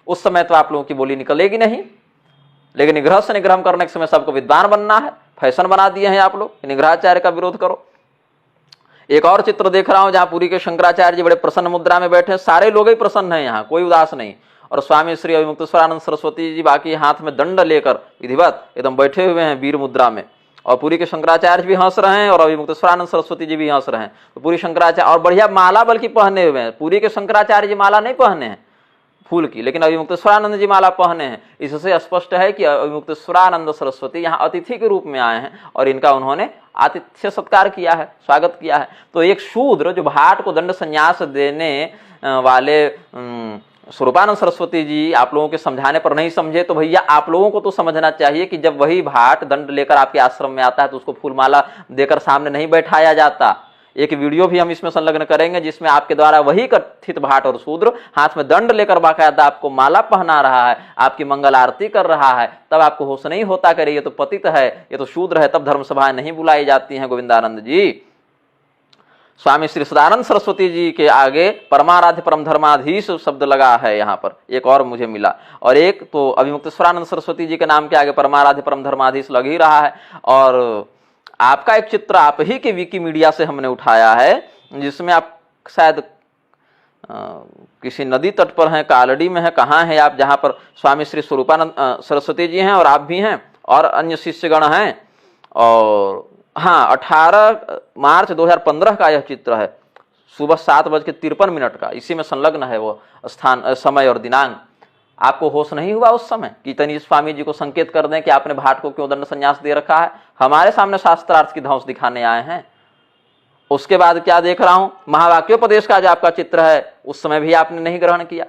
उस समय तो आप लोगों की बोली निकलेगी नहीं, लेकिन निग्रह से निग्रह करने के समय सबको विद्वान बनना है, फैशन बना दिए हैं आप लोग, निग्रहाचार्य का विरोध करो। एक और चित्र देख रहा हूं जहां पुरी के शंकराचार्य जी बड़े प्रसन्न मुद्रा में बैठे, सारे लोग ही प्रसन्न हैं, यहाँ कोई उदास नहीं, और स्वामी श्री अविमुक्तेश्वरानंद सरस्वती जी बाकी हाथ में दंड लेकर विधिवत एकदम बैठे हुए हैं वीर मुद्रा में, और पुरी के शंकराचार्य भी हंस रहे हैं और अविमुक्तेश्वरानंद सरस्वती जी भी हंस रहे हैं। तो पुरी शंकराचार्य और बढ़िया माला बल्कि पहने हुए हैं, पुरी के शंकराचार्य जी माला नहीं पहने हैं फूल की, लेकिन अविमुक्तेश्वरानंद जी माला पहने हैं। इससे स्पष्ट है कि अविमुक्तेश्वरानंद सरस्वती यहाँ अतिथि के रूप में आए हैं और इनका उन्होंने आतिथ्य सत्कार किया है, स्वागत किया है। तो एक शूद्र जो भाट को दंड संन्यास देने वाले स्वरूपानंद सरस्वती जी आप लोगों के समझाने पर नहीं समझे, तो भैया आप लोगों को तो समझना चाहिए कि जब वही भाट दंड लेकर आपके आश्रम में आता है तो उसको फूलमाला देकर सामने नहीं बैठाया जाता। एक वीडियो भी हम इसमें संलग्न करेंगे जिसमें आपके द्वारा वही कथित भाट और शूद्र हाथ में दंड लेकर बाकायदा आपको माला पहना रहा है, आपकी मंगल आरती कर रहा है, तब आपको होश नहीं होता करे ये तो पतित है, ये तो शूद्र है, तब धर्म सभाएं नहीं बुलाई जाती हैं। गोविंदानंद जी स्वामी श्री सदानंद सरस्वती जी के आगे परमाराध्य परम धर्माधीश शब्द लगा है, यहाँ पर एक और मुझे मिला, और एक तो अविमुक्तेश्वरानंद सरस्वती जी के नाम के आगे परमाराध्य परम धर्माधीश लग ही रहा है। और आपका एक चित्र आप ही के विकीमीडिया से हमने उठाया है जिसमें आप शायद किसी नदी तट पर हैं, कालड़ी में है, कहाँ है आप, जहाँ पर स्वामी श्री स्वरूपानंद सरस्वती जी हैं और आप भी हैं और अन्य शिष्यगण हैं। और हाँ, 18 मार्च 2015 का यह चित्र है, सुबह 7:53 का, इसी में संलग्न है वो स्थान, समय और दिनांक। आपको होश नहीं हुआ उस समय कि तनी स्वामी जी को संकेत कर दें कि आपने भाट को क्यों दंड संन्यास दे रखा है? हमारे सामने शास्त्रार्थ की ध्वंस दिखाने आए हैं। उसके बाद क्या देख रहा हूं, महावाक्योपदेश का जो आपका चित्र है उस समय भी आपने नहीं ग्रहण किया,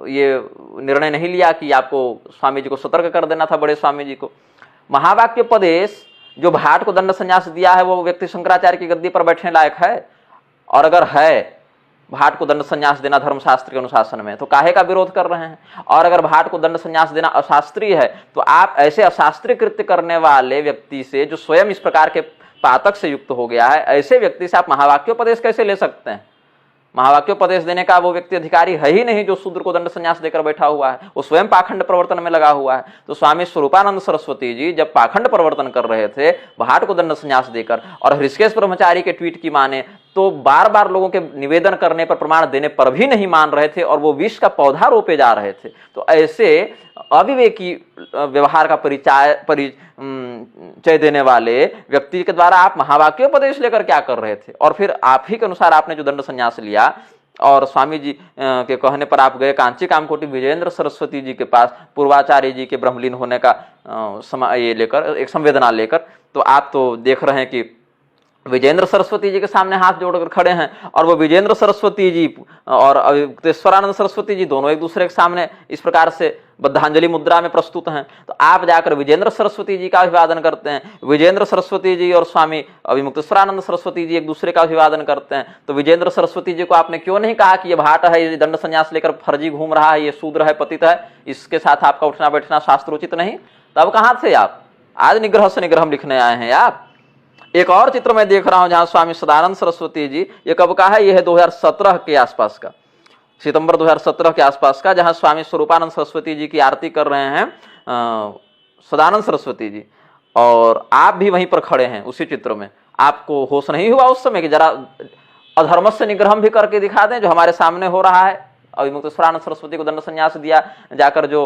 ये निर्णय नहीं लिया कि आपको स्वामी जी को सतर्क कर देना था, बड़े स्वामी जी को। महावाक्योपदेश जो भाट को दंड संन्यास दिया है वो व्यक्ति शंकराचार्य की गद्दी पर बैठने लायक है? और अगर है भाट को दंड संन्यास देना धर्मशास्त्र के अनुशासन में, तो काहे का विरोध कर रहे हैं? और अगर भाट को दंड संन्यास देना अशास्त्रीय है तो आप ऐसे अशास्त्रीय कृत्य करने वाले व्यक्ति से, जो स्वयं इस प्रकार के पातक से युक्त हो गया है, ऐसे व्यक्ति से आप महावाक्योपदेश कैसे ले सकते हैं? महावाक्योपदेश देने का वो व्यक्ति अधिकारी है ही नहीं जो शूद्र को दंड संन्यास देकर बैठा हुआ है, वो स्वयं पाखंड प्रवर्तन में लगा हुआ है। तो स्वामी स्वरूपानंद सरस्वती जी जब पाखंड प्रवर्तन कर रहे थे भाट को दंड संन्यास देकर, और हृषिकेश ब्रह्मचारी के ट्वीट की माने तो बार बार लोगों के निवेदन करने पर, प्रमाण देने पर भी नहीं मान रहे थे और वो विष का पौधा रोपे जा रहे थे। तो ऐसे अविवेकी व्यवहार का परिचय देने वाले व्यक्ति के द्वारा आप महावाक्योपदेश लेकर क्या कर रहे थे? और फिर आप ही के अनुसार आपने जो दंड संन्यास लिया और स्वामी जी के कहने पर आप गए कांची कामकोटि विजयेंद्र सरस्वती जी के पास पूर्वाचार्य जी के ब्रह्मलीन होने का ये लेकर, एक संवेदना लेकर, तो आप तो देख रहे हैं कि विजेंद्र सरस्वती जी के सामने हाथ जोड़कर खड़े हैं, और वो विजेंद्र सरस्वती जी और अवधेश्वरानंद सरस्वती जी दोनों एक दूसरे के सामने इस प्रकार से बद्धांजलि मुद्रा में प्रस्तुत हैं। तो आप जाकर विजेंद्र सरस्वती जी का अभिवादन करते हैं, विजेंद्र सरस्वती जी और स्वामी अभिमुक्तेश्वरानंद सरस्वती जी एक दूसरे का अभिवादन करते हैं। तो विजेंद्र सरस्वती जी को आपने क्यों नहीं कहा कि ये भाट है, ये दंड संन्यास लेकर फर्जी घूम रहा है, ये शूद्र है, पतित है, इसके साथ आपका उठना बैठना शास्त्रोचित नहीं? तब कहाँ थे आप? आज निग्रह से निग्रह लिखने आए हैं आप। एक और चित्र मैं देख रहा हूं जहां स्वामी सदानंद सरस्वती जी, ये कब का है? ये है 2017 के आसपास का, सितंबर 2017 के आसपास का, जहां स्वामी स्वरूपानंद सरस्वती जी की आरती कर रहे हैं सदानंद सरस्वती जी, और आप भी वहीं पर खड़े हैं उसी चित्र में। आपको होश नहीं हुआ उस समय कि जरा अधर्म से निग्रह भी करके दिखा दें जो हमारे सामने हो रहा है? अभिमुक्तेश्वरानंद सरस्वती को दंड संन्यास दिया जाकर जो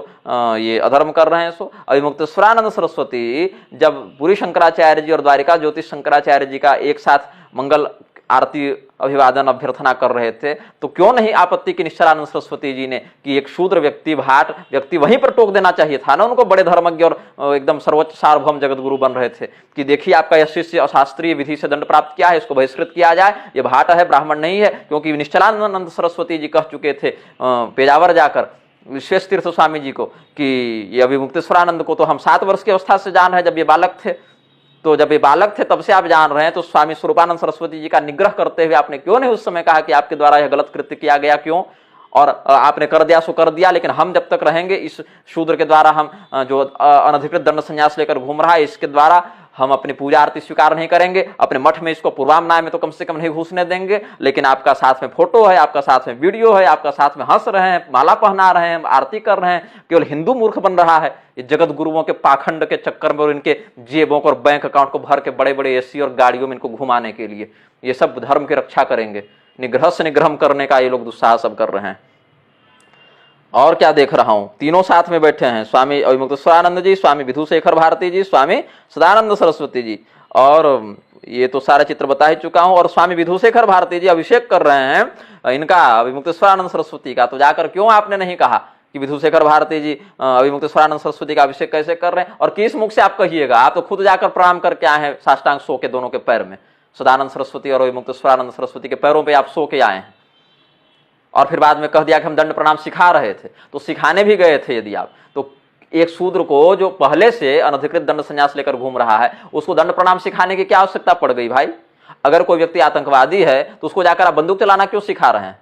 ये अधर्म कर रहे हैं, सो अभिमुक्तेश्वरानंद सरस्वती जब पूरी शंकराचार्य जी और द्वारिका ज्योतिष शंकराचार्य जी का एक साथ मंगल आरती अभिवादन अभ्यर्थना कर रहे थे, तो क्यों नहीं आपत्ति की निश्चलानंद सरस्वती जी ने कि एक शूद्र व्यक्ति, भाट व्यक्ति वहीं पर टोक देना चाहिए था ना उनको? बड़े धर्मज्ञ और एकदम सर्वोच्च सार्वभौम जगत गुरु बन रहे थे कि देखिए आपका यह शिष्य अशास्त्रीय विधि से दंड प्राप्त किया है, इसको बहिष्कृत किया जाए, ये भाट है, ब्राह्मण नहीं है। क्योंकि निश्चलानंद सरस्वती जी कह चुके थे पेजावर जाकर विश्वेश तीर्थ स्वामी जी को कि ये अभिमुक्तेश्वरानंद को तो हम 7 वर्ष की अवस्था से जान रहे हैं, जब ये बालक थे, तो जब ये बालक थे तब से आप जान रहे हैं। तो स्वामी स्वरूपानंद सरस्वती जी का निग्रह करते हुए आपने क्यों नहीं उस समय कहा कि आपके द्वारा यह गलत कृत्य किया गया? क्यों? और आपने कर दिया सो कर दिया, लेकिन हम जब तक रहेंगे इस शूद्र के द्वारा, हम जो अनधिकृत दंड संन्यास लेकर घूम रहा है, इसके द्वारा हम अपनी पूजा आरती स्वीकार नहीं करेंगे, अपने मठ में इसको पूर्वामनाय में तो कम से कम नहीं घुसने देंगे। लेकिन आपका साथ में फोटो है, आपका साथ में वीडियो है, आपका साथ में हंस रहे हैं, माला पहना रहे हैं, आरती कर रहे हैं, केवल हिंदू मूर्ख बन रहा है ये जगत गुरुओं के पाखंड के चक्कर में और इनके जेबों को और बैंक अकाउंट को भर के बड़े बड़े एसी और गाड़ियों में इनको घुमाने के लिए। ये सब धर्म की रक्षा करेंगे, निग्रह से निग्रह करने का ये लोग दुस्साहस सब कर रहे हैं। और क्या देख रहा हूं, तीनों साथ में बैठे हैं, स्वामी अभिमुक्तेश्वरानंद जी, स्वामी विधुशेखर भारती जी, स्वामी सदानंद सरस्वती जी, और ये तो सारा चित्र बता ही चुका हूं। और स्वामी विधुशेखर भारती जी अभिषेक कर रहे हैं इनका, अभिमुक्तेश्वरानंद सरस्वती का। तो जाकर क्यों आपने नहीं कहा कि विधुशेखर भारती जी अभिमुक्तेश्वरानंद सरस्वती का अभिषेक कैसे कर रहे हैं? और किस मुख से आप कहिएगा? आप तो खुद जाकर प्रणाम करके आए हैं साष्टांग सो के दोनों के पैर में, सदानंद सरस्वती और अभिमुक्तेश्वरानंद सरस्वती के पैरों पर आप सो के आए हैं, और फिर बाद में कह दिया कि हम दंड प्रणाम सिखा रहे थे। तो सिखाने भी गए थे यदि आप, तो एक शूद्र को जो पहले से अनधिकृत दंड संन्यास लेकर घूम रहा है उसको दंड प्रणाम सिखाने की क्या आवश्यकता पड़ गई भाई? अगर कोई व्यक्ति आतंकवादी है तो उसको जाकर आप बंदूक चलाना क्यों सिखा रहे हैं?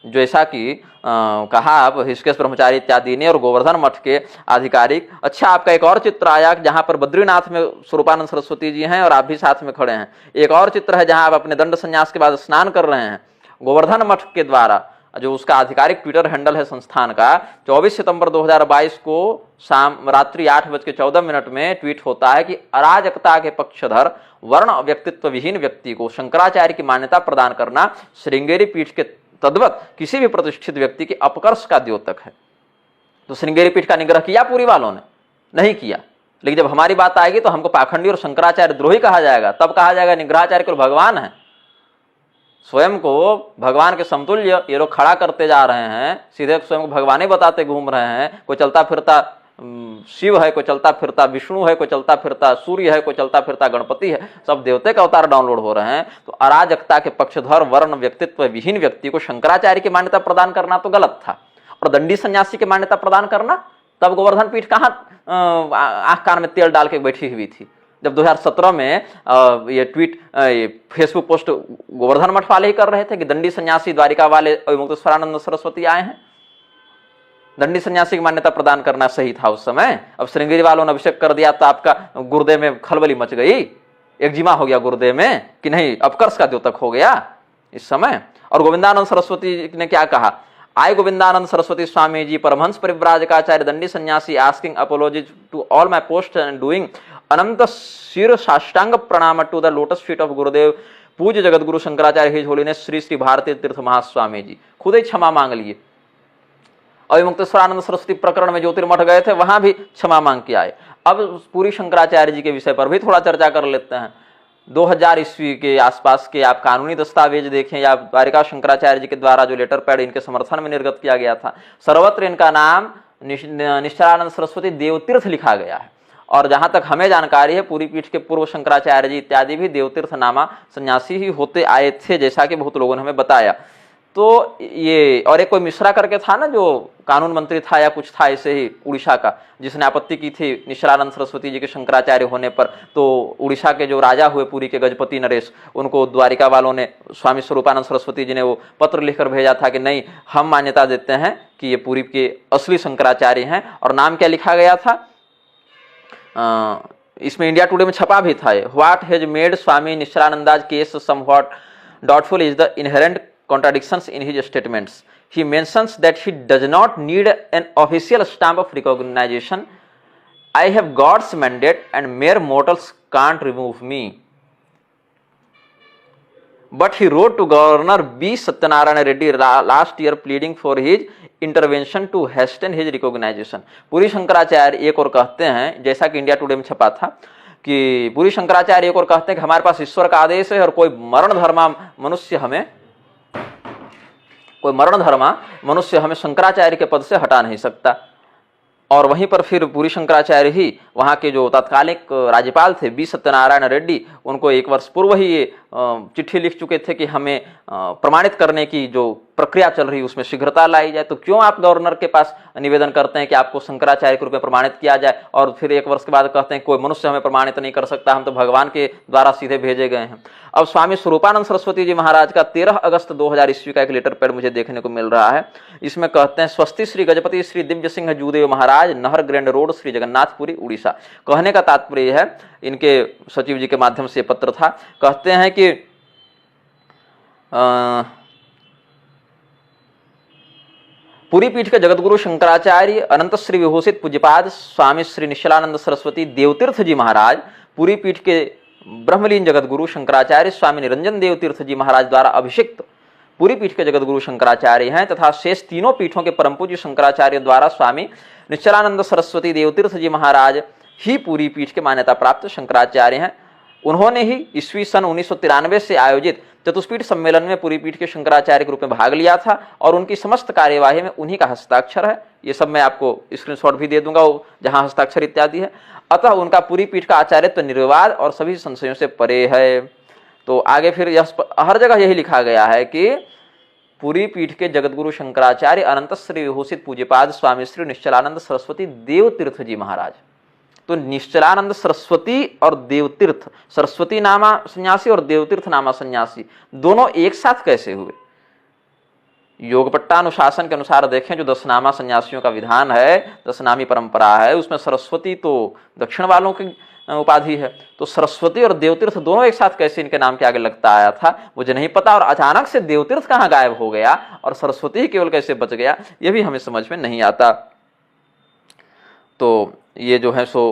जैसा कि कहा आप हृषिकेश ब्रह्मचारी इत्यादि ने और गोवर्धन मठ के आधिकारिक। अच्छा, आपका एक और चित्र आया जहां पर बद्रीनाथ में स्वरूपानंद सरस्वती जी हैं और आप भी साथ में खड़े हैं। एक और चित्र है जहां आप अपने दंड संन्यास के बाद स्नान कर रहे हैं। गोवर्धन मठ के द्वारा जो उसका आधिकारिक ट्विटर हैंडल है संस्थान का, 24 सितंबर 2022 को रात्रि 8:14 में ट्वीट होता है कि अराजकता के पक्षधर वर्ण व्यक्तित्व विहीन व्यक्ति को शंकराचार्य की मान्यता प्रदान करना श्रृंगेरी पीठ के तद्वत किसी भी प्रतिष्ठित व्यक्ति के अपकर्ष का द्योतक है। तो श्रृंगेरी पीठ का निग्रह किया पूरी वालों ने? नहीं किया। लेकिन जब हमारी बात आएगी तो हमको पाखंडी और शंकराचार्य द्रोही कहा जाएगा। तब कहा जाएगा निग्रहाचार्य को भगवान है, स्वयं को भगवान के समतुल्य ये लोग खड़ा करते जा रहे हैं, सीधे स्वयं को भगवान ही बताते घूम रहे हैं। कोई चलता फिरता शिव है, कोई चलता फिरता विष्णु है, कोई चलता फिरता सूर्य है, कोई चलता फिरता गणपति है, सब देवते का अवतार डाउनलोड हो रहे हैं। तो अराजकता के पक्षधर वर्ण व्यक्तित्व विहीन व्यक्ति को शंकराचार्य की मान्यता प्रदान करना तो गलत था, और दंडी सन्यासी की मान्यता प्रदान करना, तब गोवर्धन पीठ कहाँ आंख कान में तेल डाल के बैठी हुई थी। जब 2017 में ये ट्वीट ये फेसबुक पोस्ट गोवर्धन मठ वाले ही कर रहे थे कि दंडी सन्यासी द्वारिका वाले अविमुक्तेश्वरानंद सरस्वती आए हैं, दंडी सन्यासी की मान्यता प्रदान करना सही था उस समय। अब श्रृंगेरी वालों ने अभिषेक कर दिया तो आपका गुर्दे में खलबली मच गई, एक्जिमा हो गया गुर्दे में कि नहीं, अपकर्ष का द्योतक हो गया इस समय। और गोविंदानंद सरस्वती ने क्या कहा, आई गोविंदानंद सरस्वती स्वामी जी परमहंस परिव्राजकाचार्य दंडी सन्यासी asking apologies to all my post and doing अनंत शिर साष्टांग प्रणाम to the lotus feet of गुरुदेव पूज्य जगत गुरु शंकराचार्य हिज होलीनेस श्री श्री भारती तीर्थ महास्वामी जी। खुद ही क्षमा मांग लिए। अविमुक्तेश्वरानंद सरस्वती प्रकरण में ज्योतिर्मठ गए थे, वहां भी क्षमा मांग के आए। अब पूरी शंकराचार्य जी के विषय पर भी थोड़ा चर्चा कर लेते हैं। 2000 ईस्वी के आसपास के आप कानूनी दस्तावेज देखें या द्वारिका शंकराचार्य जी के द्वारा जो लेटर पैड इनके समर्थन में निर्गत किया गया था, सर्वत्र इनका नाम निश्चलानंद सरस्वती देवतीर्थ लिखा गया है। और जहां तक हमें जानकारी है, पूरी पीठ के पूर्व शंकराचार्य जी इत्यादि भी देवतीर्थ नामा सन्यासी ही होते आए थे, जैसा कि बहुत लोगों ने हमें बताया। तो ये और एक कोई मिश्रा करके था ना, जो कानून मंत्री था या कुछ था ऐसे ही उड़ीसा का, जिसने आपत्ति की थी निश्चलानंद सरस्वती जी के शंकराचार्य होने पर। तो उड़ीसा के जो राजा हुए पुरी के गजपति नरेश, उनको द्वारिका वालों ने स्वामी स्वरूपानंद सरस्वती जी ने वो पत्र लिखकर भेजा था कि नहीं, हम मान्यता देते हैं कि ये पुरी के असली शंकराचार्य हैं। और नाम क्या लिखा गया था, इसमें इंडिया टुडे में छपा भी था, what has made Swami Nischalananda's case somewhat doubtful is the inherent contradictions in his statements. He mentions that he does not need an official stamp of recognition. I have God's mandate and mere mortals can't remove me. But he wrote to Governor B. Satyanarayana Reddy last year pleading for his intervention to hasten his recognition. पूरी शंकराचार्य एक और कहते हैं, जैसा कि इंडिया टुडे में छपा था, कि पूरी शंकराचार्य एक और कहते हैं कि हमारे पास ईश्वर का आदेश है और कोई मरण धर्मा मनुष्य हमें शंकराचार्य के पद से हटा नहीं सकता। और वहीं पर फिर पूरी शंकराचार्य ही वहाँ के जो तत्कालिक राज्यपाल थे बी सत्यनारायण रेड्डी, उनको एक वर्ष पूर्व ही ये चिट्ठी लिख चुके थे कि हमें प्रमाणित करने की जो प्रक्रिया चल रही है उसमें शीघ्रता लाई जाए। तो क्यों आप गवर्नर के पास निवेदन करते हैं कि आपको शंकराचार्य के रूप में प्रमाणित किया जाए, और फिर एक वर्ष के बाद कहते हैं कोई मनुष्य हमें प्रमाणित नहीं कर सकता, हम तो भगवान के द्वारा सीधे भेजे गए हैं। अब स्वामी स्वरूपानंद सरस्वती जी महाराज का 13 अगस्त 2000 ईस्वी का एक लेटर पैड मुझे देखने को मिल रहा है। इसमें कहते हैं, स्वस्ति श्री गजपति श्री दिव्य सिंह जूदेव महाराज, नहर ग्रैंड रोड, श्री जगन्नाथपुरी, उड़ीसा। कहने का तात्पर्य है, इनके सचिव जी के माध्यम से पत्र था, कहते हैं कि पूरी पीठ के जगतगुरु शंकराचार्य अनंत श्री विभूषित पूज्यपाद स्वामी श्री निश्चलानंद सरस्वती देवतीर्थ जी महाराज, पूरी पीठ के ब्रह्मलीन जगतगुरु शंकराचार्य स्वामी निरंजन देव तीर्थ जी महाराज द्वारा अभिषिक्त पूरी पीठ के जगतगुरु शंकराचार्य हैं, तथा शेष तीनों पीठों के परम पूज्य शंकराचार्य द्वारा स्वामी निश्चलानंद सरस्वती देवतीर्थ जी महाराज ही पूरी पीठ के मान्यता प्राप्त शंकराचार्य हैं। उन्होंने ही ईस्वी सन 1993 से आयोजित चतुष्पीठ सम्मेलन में पूरी पीठ के शंकराचार्य के रूप में भाग लिया था, और उनकी समस्त कार्यवाही में उन्हीं का हस्ताक्षर है। ये सब मैं आपको स्क्रीनशॉट भी दे दूंगा जहां हस्ताक्षर इत्यादि है। अतः उनका पूरी पीठ का आचार्यत्व निर्विवाद और सभी संशयों से परे है। तो आगे फिर हर जगह यही लिखा गया है कि पूरी पीठ के जगतगुरु शंकराचार्य अनंत श्री विभूषित पूज्यपाद स्वामी श्री निश्चलानंद सरस्वती देवतीर्थ जी महाराज। तो निश्चलानंद सरस्वती और देवतीर्थ, सरस्वती नामा सन्यासी और देवतीर्थ नामा सन्यासी, दोनों एक साथ कैसे हुए? योगपट्टानुशासन के अनुसार देखें, जो दशनामा सन्यासियों का विधान है, दशनामी परंपरा है, उसमें सरस्वती तो दक्षिण वालों की उपाधि है। तो सरस्वती और देवतीर्थ दोनों एक साथ कैसे इनके नाम के आगे लगता आया था मुझे नहीं पता, और अचानक से देवतीर्थ कहाँ गायब हो गया और सरस्वती ही केवल कैसे बच गया, ये भी हमें समझ में नहीं आता। तो ये जो है सो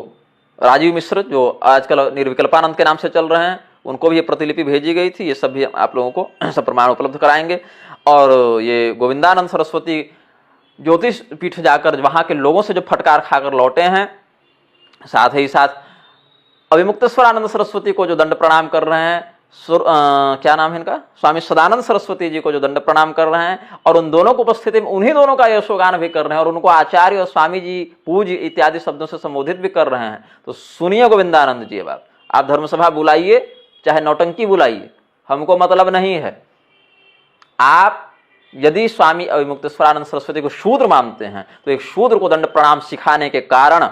राजीव मिश्र, जो आजकल निर्विकल्पानंद के नाम से चल रहे हैं, उनको भी ये प्रतिलिपि भेजी गई थी। ये सब भी आप लोगों को सब प्रमाण उपलब्ध कराएंगे। और ये गोविंदानंद सरस्वती ज्योतिष पीठ जाकर वहाँ के लोगों से जो फटकार खाकर लौटे हैं, साथ ही साथ अविमुक्तेश्वरानंद सरस्वती को जो दंड प्रणाम कर रहे हैं, क्या नाम है इनका, स्वामी सदानंद सरस्वती जी को जो दंड प्रणाम कर रहे हैं, और उन दोनों को उपस्थिति में उन्हीं दोनों का यशोगान भी कर रहे हैं और उनको आचार्य और स्वामी जी, पूज्य इत्यादि शब्दों से संबोधित भी कर रहे हैं। तो सुनिए गोविंदानंद जी, बात आप धर्मसभा बुलाइए चाहे नौटंकी बुलाइए, हमको मतलब नहीं है। आप यदि स्वामी अविमुक्तेश्वरानंद सरस्वती को शूद्र मानते हैं तो एक शूद्र को दंड प्रणाम सिखाने के कारण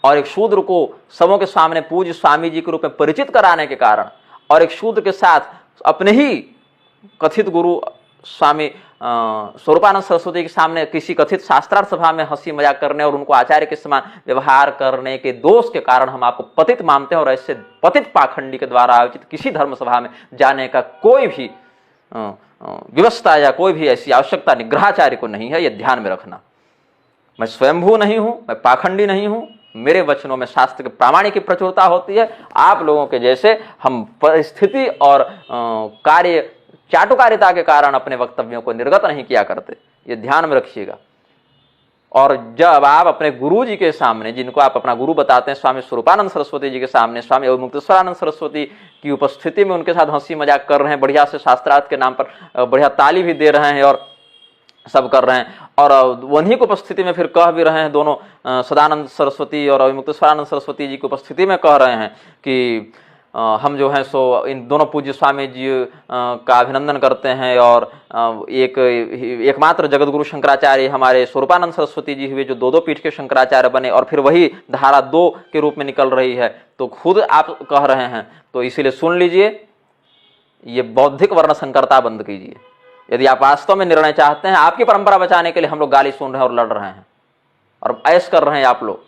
और एक शूद्र को सबों के सामने पूज्य स्वामी जी के रूप में परिचित कराने के कारण और एक शूद्र के साथ अपने ही कथित गुरु स्वामी स्वरूपानंद सरस्वती के सामने किसी कथित शास्त्रार्थ सभा में हंसी मजाक करने और उनको आचार्य के समान व्यवहार करने के दोष के कारण हम आपको पतित मानते हैं। और ऐसे पतित पाखंडी के द्वारा आयोजित किसी धर्म सभा में जाने का कोई भी व्यवस्था या कोई भी ऐसी आवश्यकता निग्रहाचार्य को नहीं है, यह ध्यान में रखना। मैं स्वयंभू नहीं हूं, मैं पाखंडी नहीं हूं, मेरे वचनों में शास्त्र के प्रामाणिक की प्रचुरता होती है। आप लोगों के जैसे हम परिस्थिति और कार्य चाटुकारिता के कारण अपने वक्तव्यों को निर्गत नहीं किया करते, ये ध्यान में रखिएगा। और जब आप अपने गुरु जी के सामने, जिनको आप अपना गुरु बताते हैं, स्वामी स्वरूपानंद सरस्वती जी के सामने, स्वामी अविमुक्तेश्वरानंद सरस्वती की उपस्थिति में उनके साथ हंसी मजाक कर रहे हैं, बढ़िया से शास्त्रार्थ के नाम पर बढ़िया ताली भी दे रहे हैं और सब कर रहे हैं, और उन्हीं की उपस्थिति में फिर कह भी रहे हैं, दोनों सदानंद सरस्वती और अविमुक्तेश्वरानंद सरस्वती जी की उपस्थिति में कह रहे हैं कि हम जो हैं सो इन दोनों पूज्य स्वामी जी का अभिनंदन करते हैं, और एकमात्र जगत गुरु शंकराचार्य हमारे स्वरूपानंद सरस्वती जी हुए जो दो पीठ के शंकराचार्य बने, और फिर वही धारा 2 के रूप में निकल रही है। तो खुद आप कह रहे हैं, तो इसीलिए सुन लीजिए, ये बौद्धिक वर्ण संकरता बंद कीजिए। यदि आप वास्तव में निर्णय चाहते हैं, आपकी परंपरा बचाने के लिए हम लोग गाली सुन रहे हैं और लड़ रहे हैं और ऐश कर रहे हैं, आप लोग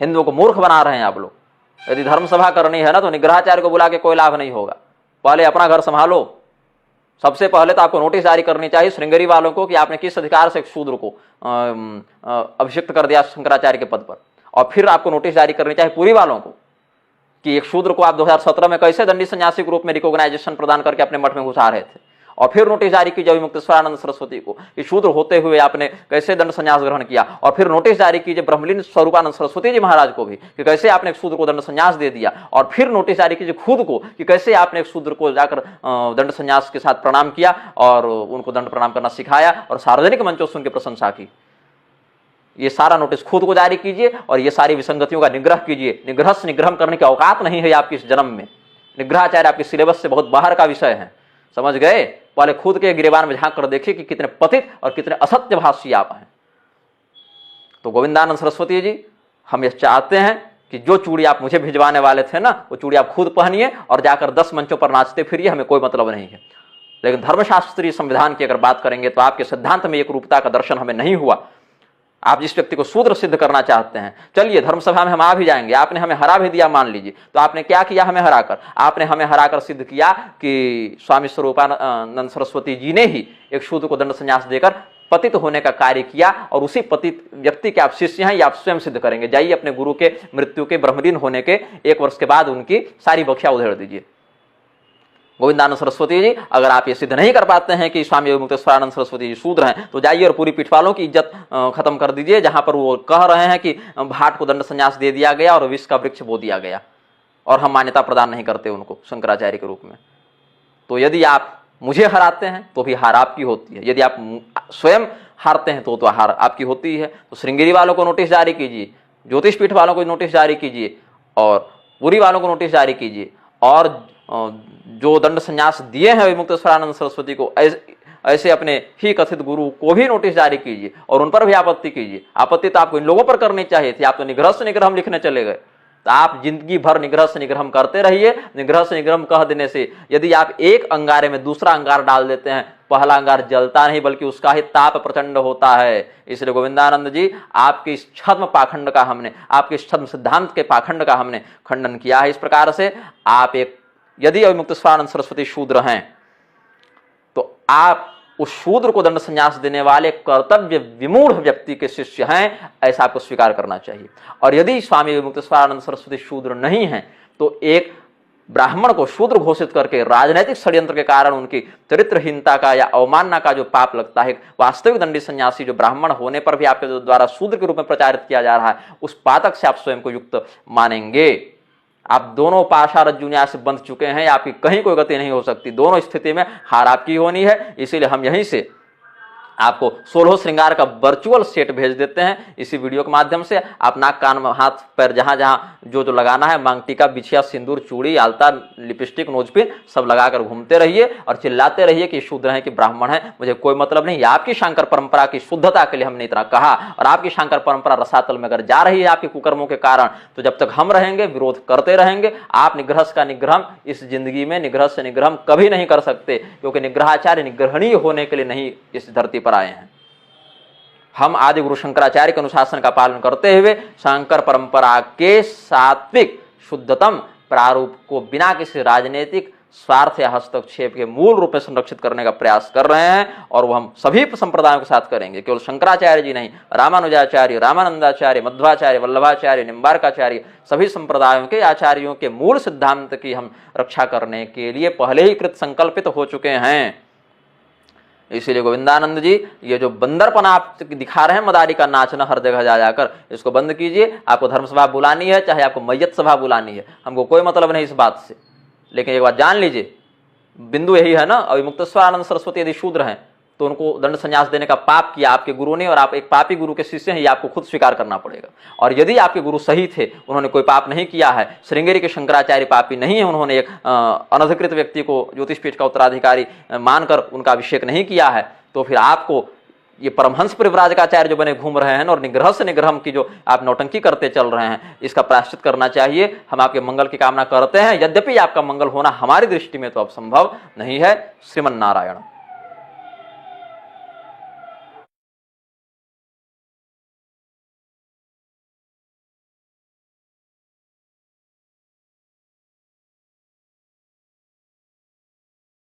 हिंदुओं को मूर्ख बना रहे हैं आप लोग। यदि धर्म सभा करनी है ना, तो निग्रहाचार्य को बुला के कोई लाभ नहीं होगा। पहले अपना घर संभालो। सबसे पहले तो आपको नोटिस जारी करनी चाहिए श्रृंगेरी वालों को कि आपने किस अधिकार से एक शूद्र को अभिषिक्त कर दिया शंकराचार्य के पद पर, और फिर आपको नोटिस जारी करनी चाहिए पूरी वालों को कि एक शूद्र को आप 2017 में कैसे दंडी सन्यासी के रूप में रिकॉग्नाइजेशन प्रदान करके अपने मठ में घुसा रहे थे, और फिर नोटिस जारी कीजिए अविमुक्तेश्वरानंद सरस्वती को कि शूद्र होते हुए आपने कैसे दंड संन्यास ग्रहण किया, और फिर नोटिस जारी कीजिए ब्रह्मलीन स्वरूपानंद सरस्वती जी महाराज को भी कि कैसे आपने एक शूद्र को दंड संन्यास दे दिया, और फिर नोटिस जारी कीजिए खुद को कि कैसे आपने एक शूद्र को जाकर दंड संन्यास के साथ प्रणाम किया और उनको दंड प्रणाम करना सिखाया और सार्वजनिक मंचों से उनकी प्रशंसा की। ये सारा नोटिस खुद को जारी कीजिए और ये सारी विसंगतियों का निग्रह कीजिए। निग्रह से निग्रह करने की औकात नहीं है आपकी इस जन्म में। निग्रहाचार्य आपके सिलेबस से बहुत बाहर का विषय है, समझ गए। पहले खुद के गिरेबान में झांक कर देखिए कि कितने पतित और कितने असत्यभाषी आप हैं। तो गोविंदानंद सरस्वती जी, हम ये चाहते हैं कि जो चूड़ी आप मुझे भिजवाने वाले थे ना, वो चूड़ी आप खुद पहनिए और जाकर 10 मंचों पर नाचते फिरिए, हमें कोई मतलब नहीं है। लेकिन धर्मशास्त्रीय संविधान की अगर बात करेंगे तो आपके सिद्धांत में एक रूपता का दर्शन हमें नहीं हुआ। आप जिस व्यक्ति को शूद्र सिद्ध करना चाहते हैं, चलिए धर्मसभा में हम आ भी जाएंगे, आपने हमें हरा भी दिया मान लीजिए, तो आपने क्या किया हमें हराकर? आपने हमें हराकर सिद्ध किया कि स्वामी स्वरूपानंद सरस्वती जी ने ही एक शूद्र को दंड संन्यास देकर पतित होने का कार्य किया, और उसी पतित व्यक्ति के आप शिष्य हैं, ये आप स्वयं सिद्ध करेंगे। जाइए अपने गुरु के मृत्यु के ब्रह्मलीन होने के 1 वर्ष के बाद उनकी सारी बख्शिया उधेड़ दीजिए। गोविंदानंद सरस्वती जी, अगर आप ये सिद्ध नहीं कर पाते हैं कि स्वामी अविमुक्तेश्वरानंद सरस्वती जी शूद्र हैं, तो जाइए और पूरी पीठ वालों की इज्जत खत्म कर दीजिए, जहां पर वो कह रहे हैं कि भाट को दंड संन्यास दे दिया गया और विष का वृक्ष बो दिया गया और हम मान्यता प्रदान नहीं करते उनको शंकराचार्य के रूप में। तो यदि आप मुझे हराते हैं तो भी हार आपकी होती है, यदि आप स्वयं हारते हैं तो हार आपकी होती है। तो श्रृंगेरी वालों को नोटिस जारी कीजिए, ज्योतिष पीठ वालों को नोटिस जारी कीजिए, और पुरी वालों को नोटिस जारी कीजिए, और जो दंड संन्यास दिए हैं अविमुक्तेश्वरानंद सरस्वती को ऐसे अपने ही कथित गुरु को भी नोटिस जारी कीजिए और उन पर भी आपत्ति कीजिए। आपत्ति तो आपको इन लोगों पर करनी चाहिए थी, आप तो निग्रह से निग्रह लिखने चले गए। तो आप जिंदगी भर निग्रह से निग्रह करते रहिए। निग्रह से निग्रह कह देने से यदि आप एक अंगारे में दूसरा अंगार डाल देते हैं, पहला अंगार जलता नहीं बल्कि उसका ही ताप प्रचंड होता है। इसलिए गोविंदानंद जी, आपके इस छद्म पाखंड का हमने, आपके इस छद्म सिद्धांत के पाखंड का हमने खंडन किया है। इस प्रकार से आप एक, यदि अविमुक्तेश्वरानंद सरस्वती शूद्र हैं तो आप उस शूद्र को दंड संन्यास देने वाले कर्तव्य विमूढ़ व्यक्ति के शिष्य हैं, ऐसा आपको स्वीकार करना चाहिए। और यदि स्वामी अविमुक्तेश्वरानंद सरस्वती शूद्र नहीं हैं तो एक ब्राह्मण को शूद्र घोषित करके राजनीतिक षड्यंत्र के कारण उनकी चरित्रहीनता का या अवमानना का जो पाप लगता है, वास्तविक दंडी सन्यासी जो ब्राह्मण होने पर भी आपके द्वारा शूद्र के रूप में प्रचारित किया जा रहा है, उस पातक से आप स्वयं को युक्त मानेंगे। आप दोनों पाशा रज्जु न्याय से बंध चुके हैं, आपकी कहीं कोई गति नहीं हो सकती। दोनों स्थिति में हार आपकी होनी है। इसीलिए हम यहीं से आपको 16 श्रृंगार का वर्चुअल सेट भेज देते हैं इसी वीडियो के माध्यम से। आप नाक कान हाथ पैर जहां जहां जो लगाना है, मांग टीका, बिछिया, सिंदूर, चूड़ी, आलता, लिपस्टिक, नोजपिन सब लगाकर घूमते रहिए और चिल्लाते रहिए कि शूद्र है कि ब्राह्मण है, मुझे कोई मतलब नहीं। आपकी शंकर परंपरा की शुद्धता के लिए हमने इतना कहा। और आपकी शंकर परंपरा रसातल में अगर जा रही है आपके कुकर्मों के कारण, तो जब तक हम रहेंगे विरोध करते रहेंगे। आप निग्रह का निग्रह इस जिंदगी में निग्रह से निग्रह कभी नहीं कर सकते, क्योंकि निग्रहाचार्य निग्रहणीय होने के लिए नहीं इस धरती पर आए हैं। हम आदि गुरु शंकराचार्य के अनुशासन का पालन करते हुए शंकर परंपरा के सात्विक शुद्धतम प्रारूप को बिना किसी राजनीतिक स्वार्थ या हस्तक्षेप के मूल रूप में संरक्षित करने का प्रयास कर रहे हैं। और वो हम सभी संप्रदायों के साथ करेंगे, केवल शंकराचार्य जी नहीं, रामानुजाचार्य, रामानंदाचार्य, मध्वाचार्य, वल्लभाचार्य, निम्बार्काचार्य, सभी संप्रदायों के आचार्यों के मूल सिद्धांत की हम रक्षा करने के लिए पहले ही कृत संकल्पित हो चुके हैं। इसीलिए गोविंदानंद जी, ये जो बंदरपना आप दिखा रहे हैं मदारी का नाचना हर जगह जा जाकर, इसको बंद कीजिए। आपको धर्म सभा बुलानी है, चाहे आपको मैयत सभा बुलानी है, हमको कोई मतलब नहीं इस बात से। लेकिन एक बात जान लीजिए, बिंदु यही है ना, अविमुक्तेश्वरानंद सरस्वती यदि शूद्र हैं तो उनको दंड संन्यास देने का पाप किया आपके गुरु ने, और आप एक पापी गुरु के शिष्य हैं, ये आपको खुद स्वीकार करना पड़ेगा। और यदि आपके गुरु सही थे, उन्होंने कोई पाप नहीं किया है, श्रृंगेरी के शंकराचार्य पापी नहीं है, उन्होंने एक अनधिकृत व्यक्ति को ज्योतिष पीठ का उत्तराधिकारी मानकर उनका अभिषेक नहीं किया है, तो फिर आपको ये परमहंस परिव्राजकाचार्य जो बने घूम रहे हैं और निग्रह से निग्रह की जो आप नौटंकी करते चल रहे हैं, इसका प्रायश्चित करना चाहिए। हम आपके मंगल की कामना करते हैं, यद्यपि आपका मंगल होना हमारी दृष्टि में तो अब संभव नहीं है। श्रीमन नारायण।